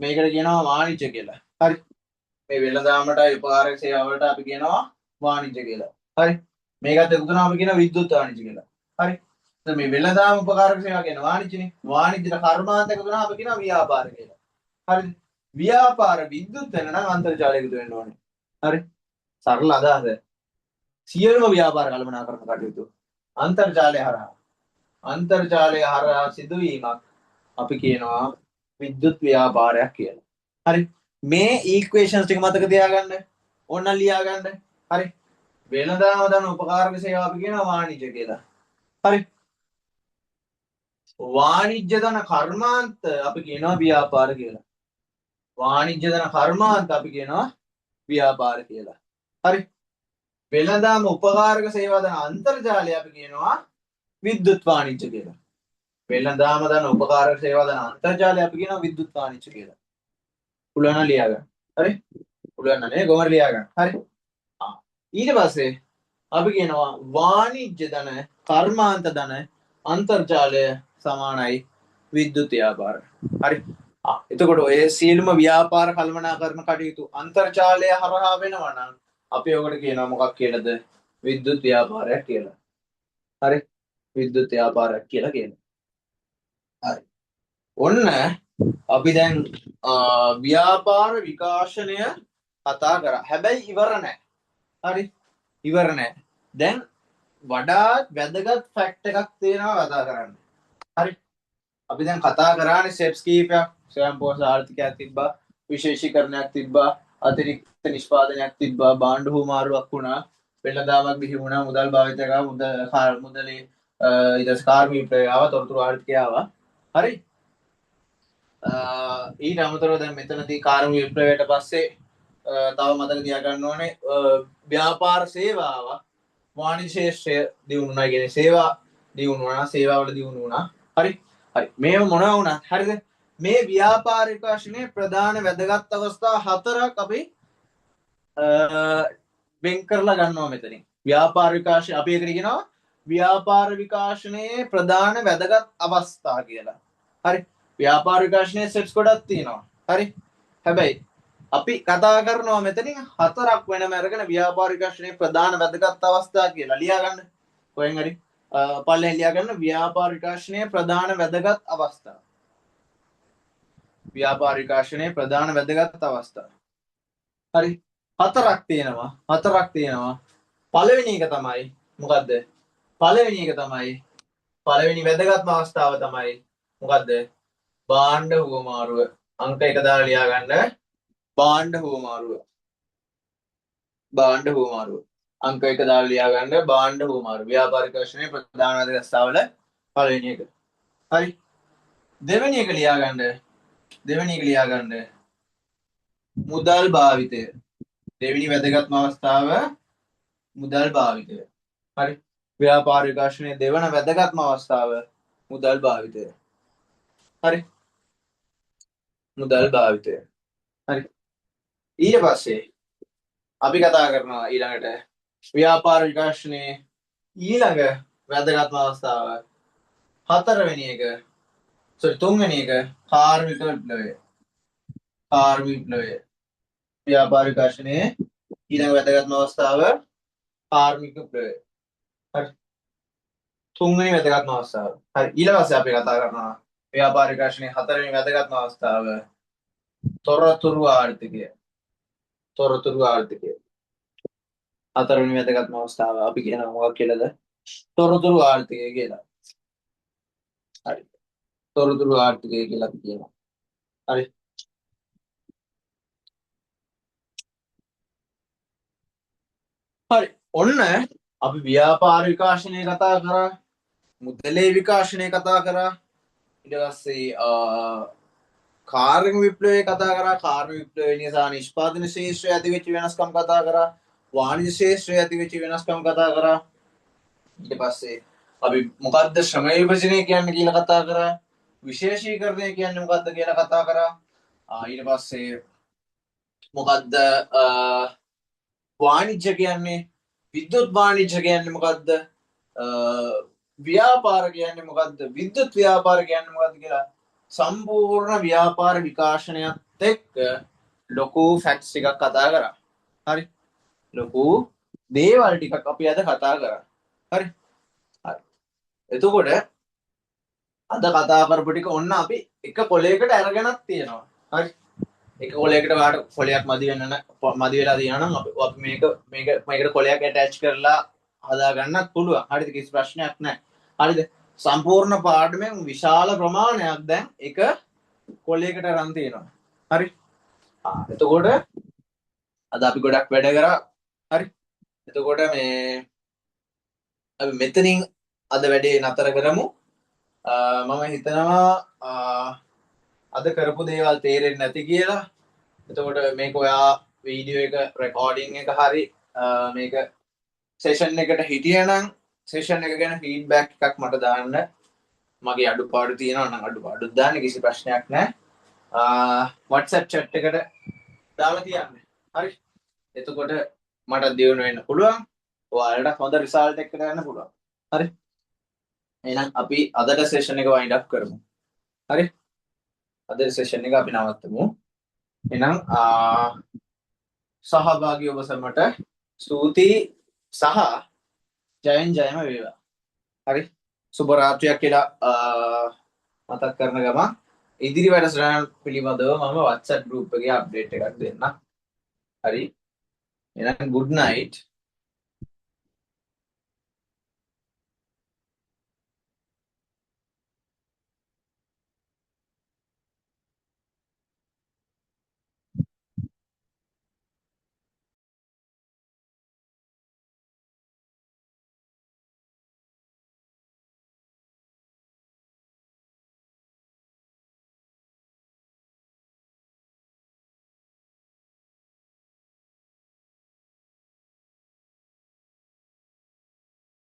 මේකට කියනවා වාණිජ්‍ය කියලා. හරි? මේ වෙළඳාමටයි උපකාරක සේවාවලට අපි කියනවා වාණිජ්‍ය කියලා. හරි? මේකත් එකතු කරනවා අපි කියනවා විද්‍යුත් වාණිජ්‍ය කියලා. හරි? එතකොට මේ වෙළඳාම උපකාරක සේවා කියන වාණිජ්‍යනේ. වාණිජ්‍යට කර්මාන්ත එකතු කරනවා අපි කියනවා ව්‍යාපාර කියලා. හරිද? ව්‍යාපාර විද්‍යුත් වෙන නම් අන්තර්ජාලය එකතු වෙන්න ඕනේ. හරි? සරල අදහස. සියලුම ව්‍යාපාර කළමනාකරන කටයුතු අන්තර්ජාලය හරහා සිදුවීමක් අපි කියනවා විද්‍යුත් ව්‍යාපාරයක් කියලා. හරි? මේ ඉක්වේෂන්ස් ටික මතක තියාගන්න. ඕන ලියා ගන්න. හරි? වෙළඳාම දන උපකාරක සේවා අපි කියනවා වාණිජ්‍ය කියලා. හරි? වාණිජ්‍ය ධන කර්මාන්ත අපි කියනවා ව්‍යාපාර කියලා. වාණිජ්‍ය ධන කර්මාන්ත අපි කියනවා ව්‍යාපාර කියලා. හරි? වෙළඳාම උපකාරක සේවා ධන අන්තර්ජාලය අපි කියනවා විද්‍යුත් වාණිජ්‍ය කියලා. වෙළඳාම ධන උපකාරක සේවා ධන අන්තර්ජාලය අපි කියනවා විද්‍යුත් වාණිජ්‍ය කියලා. පුළුවන් නම් ලියා ගන්න. හරි? පුළුවන් නම් නේ ගොමර ලියා ගන්න. හරි? ඊට පස්සේ අපි කියනවා වාණිජ්‍ය ධන කර්මාන්ත ධන අන්තර්ජාලය සමානයි විද්‍යුත් ව්‍යාපාර. හරි? එතකොට ඔය සියලුම ව්‍යාපාර කළමනාකරන කටයුතු අන්තර්ජාලය හරහා වෙනවා නම් අපි ඔකට කියනවා මොකක් කියලාද? විද්‍යුත් ව්‍යාපාරයක් කියලා. හරි? විද්‍යුත් ව්‍යාපාරයක් කියලා කියනවා. හරි. ඔන්න අපි දැන් ව්‍යාපාර විකාශනය කතා කරා. හැබැයි ඉවර නැහැ. හරි? ඉවර නැහැ. දැන් වඩාත් වැදගත් ෆැක්ට් එකක් තියෙනවා කතා කරන්න. හරි? අපි දැන් කතා කරානේ ස්ටෙප්ස් කීපයක්. ස්වයංපෝෂ ආර්ථිකයක් තිබ්බා, විශේෂීකරණයක් තිබ්බා, අතිරික්ත නිෂ්පාදනයක් තිබ්බා, භාණ්ඩ හුවමාරුවක් වුණා, වෙළඳාමක් බිහි වුණා, මුදල් භාවිතය කරා, මුදලේ ඊට කාර්මික විප්ලවය ආවා, තොරතුරු ආර්ථිකය ආවා. හරි? ඊට අමතරව දැන් මෙතනදී කාර්මික විප්ලවයට පස්සේ තව මතක තියාගන්න ඕනේ ව්‍යාපාර සේවාව වාණිජ්‍ය ශේෂ්ත්‍රය දියුණු වුණා කියන්නේ සේවා දියුණු වුණා, සේවාවල දියුණු වුණා. හරි? හරි. මේව මොනවා වුණත් හරිද? මේ ව්‍යාපාර විකාශනයේ ප්‍රධාන වැදගත් අවස්ථා හතරක් අපි වෙන් කරලා ගන්නවා මෙතනින්. ව්‍යාපාර විකාශනය අපි ඒකට කියනවා ව්‍යාපාර විකාශනයේ ප්‍රධාන වැදගත් අවස්ථා කියලා. හරි? ව්‍යාපාර විකාශනයේ ස්ටෙප්ස් ගොඩක් තියෙනවා. හරි? හැබැයි අපි කතා කරනවා මෙතනින් හතරක් වෙනම අරගෙන ව්‍යාපාර විකාශනයේ ප්‍රධාන වැදගත් අවස්ථා කියලා ලියා ගන්න. කොහෙන් හරි පල්ලෙන් ලියා ගන්න ව්‍යාපාර විකාශනයේ ප්‍රධාන වැදගත් අවස්ථා. ව්‍යාපාර විකාශනයේ ප්‍රධාන වැදගත් අවස්ථා. හරි. හතරක් තියෙනවා. පළවෙනි එක තමයි මොකද්ද? පළවෙනි වැදගත්ම අවස්ථාව තමයි මොකද්ද? භාණ්ඩ හුවමාරුව. අංක 1 දාලා ලියා ගන්න. භාණ්ඩ හුවමාරුව. අංක 1 දාලා ලියා ගන්න භාණ්ඩ හුවමාරුව. ව්‍යාපාර විකාශනයේ ප්‍රධාන වැදගත් අවස්ථාවල පළවෙනි එක. හරි. දෙවෙනි එක ලියා ගන්න. මුදල් භාවිතය. දෙවෙනි වැදගත්ම අවස්ථාව මුදල් භාවිතය. හරි. ව්‍යාපාර විකාශනයේ දෙවන වැදගත්ම අවස්ථාව මුදල් භාවිතය. හරි. මුදල් භාවිතය. හරි. ඊට පස්සේ අපි කතා කරනවා ඊළඟට ව්‍යාපාර විකාශනයේ ඊළඟ වැදගත්ම අවස්ථාව හතරවෙනි එක තුන්වෙනි එක කාර්මික විප්ලවය. ව්‍යාපාර විකාශනයේ ඊළඟ වැදගත්ම අවස්ථාව කාර්මික විප්ලවය. හරි. තුන්වෙනි වැදගත්ම අවස්ථාව. හරි. ඊට පස්සේ අපි කතා කරනවා ව්‍යාපාර විකාශනයේ හතරවෙනි වැදගත්ම අවස්ථාව තොරතුරු ආර්ථිකය. හතරවෙනි වැදගත්ම අවස්ථාව අපි කියනවා මොකක් කියලාද? තොරතුරු ආර්ථිකය කියලා. හරි. තොරතුරු ආර්ථිකය කියලා අපි කියනවා. හරි. හරි. ඔන්න අපි ව්‍යාපාර විකාශනය කතා කරා. මුදලේ විකාශනය කතා කරා. ඊට පස්සේ කාර්මික විප්ලවය කතා කරා. කාර්මික විප්ලවය නිසා නිෂ්පාදන ශේෂ්ත්‍රය ඇතිවෙච්ච වෙනස්කම් කතා කරා. වාණිජ්‍ය ශේෂ්ත්‍රය ඇතිවෙච්ච වෙනස්කම් කතා කරා. ඊට පස්සේ අපි මොකද්ද ශ්‍රම විභජනය කියන්නේ කියලා කතා කරා. විශේෂීකරණය කියන්නේ මොකද්ද කියලා කතා කරා. ඊට පස්සේ මොකද්ද වාණිජ්‍ය කියන්නේ, විද්‍යුත් වාණිජ්‍ය කියන්නේ මොකද්ද, ව්‍යාපාර කියන්නේ මොකද්ද, විද්‍යුත් ව්‍යාපාර කියන්නේ මොකද්ද කියලා සම්පූර්ණ ව්‍යාපාර විකාශනයත් එක්ක ලොකු ෆැක්ට්ස් ටිකක් කතා කරා. හරි. ලොකු දේවල් ටිකක් අපි අද කතා කරා. හරි. හරි. එතකොට අද කතා කරපු ටික ඔන්න අපි එක කොලයකට අරගෙනක් තියෙනවා. හරි. එක කොලයකට වාට කොලයක් මදි වෙලා තියෙනවා නම් අපි මේකට කොලයක් ඇටච් කරලා හදා ගන්නත් පුළුවන්. හරිද? කිසි ප්‍රශ්නයක් නැහැ. හරිද? සම්පූර්ණ පාඩමෙන් විශාල ප්‍රමාණයක් දැන් එක කොලයකට අරන් තියෙනවා. හරි. එතකොට අද අපි ගොඩක් වැඩ කරා. හරි. එතකොට අපි මෙතනින් අද වැඩේ නතර කරමු. මම හිතනවා අද කරපු දේවල් තේරෙන්නේ නැති කියලා. එතකොට මේක ඔයා වීඩියෝ එක රෙකෝඩින් එක හරි මේක සෙෂන් එකට හිටියනම් සෙෂන් එක ගැන ෆීඩ්බැක් එකක් මට දාන්න. මගේ අඩුපාඩු තියෙනවා නම් අඩුපාඩුත් දාන්න, කිසි ප්‍රශ්නයක් නැහැ. WhatsApp chat එකට දාලා තියන්න. හරි. එතකොට මට දියුණු වෙන්න පුළුවන්. ඔයාලට හොඳ රිසල්ට් එකකට යන්න පුළුවන්. හරි. එහෙනම් අපි අදට සෙෂන් එක වයින්ඩ් අප් කරමු. හරි. අද සෙෂන් එක අපි නවත්තමු. එහෙනම් සහභාගී ඔබ සැමට ස්තුතියි සහ ජයෙන් ජයම වේවා. හරි. සුබ රාත්‍රියක් කියලා මතක් කරන ගමන් ඉදිරි වැඩසටහන් පිළිබඳව මම WhatsApp group එකේ අප්ඩේට් එකක් දෙන්නම්. හරි. එහෙනම් good night.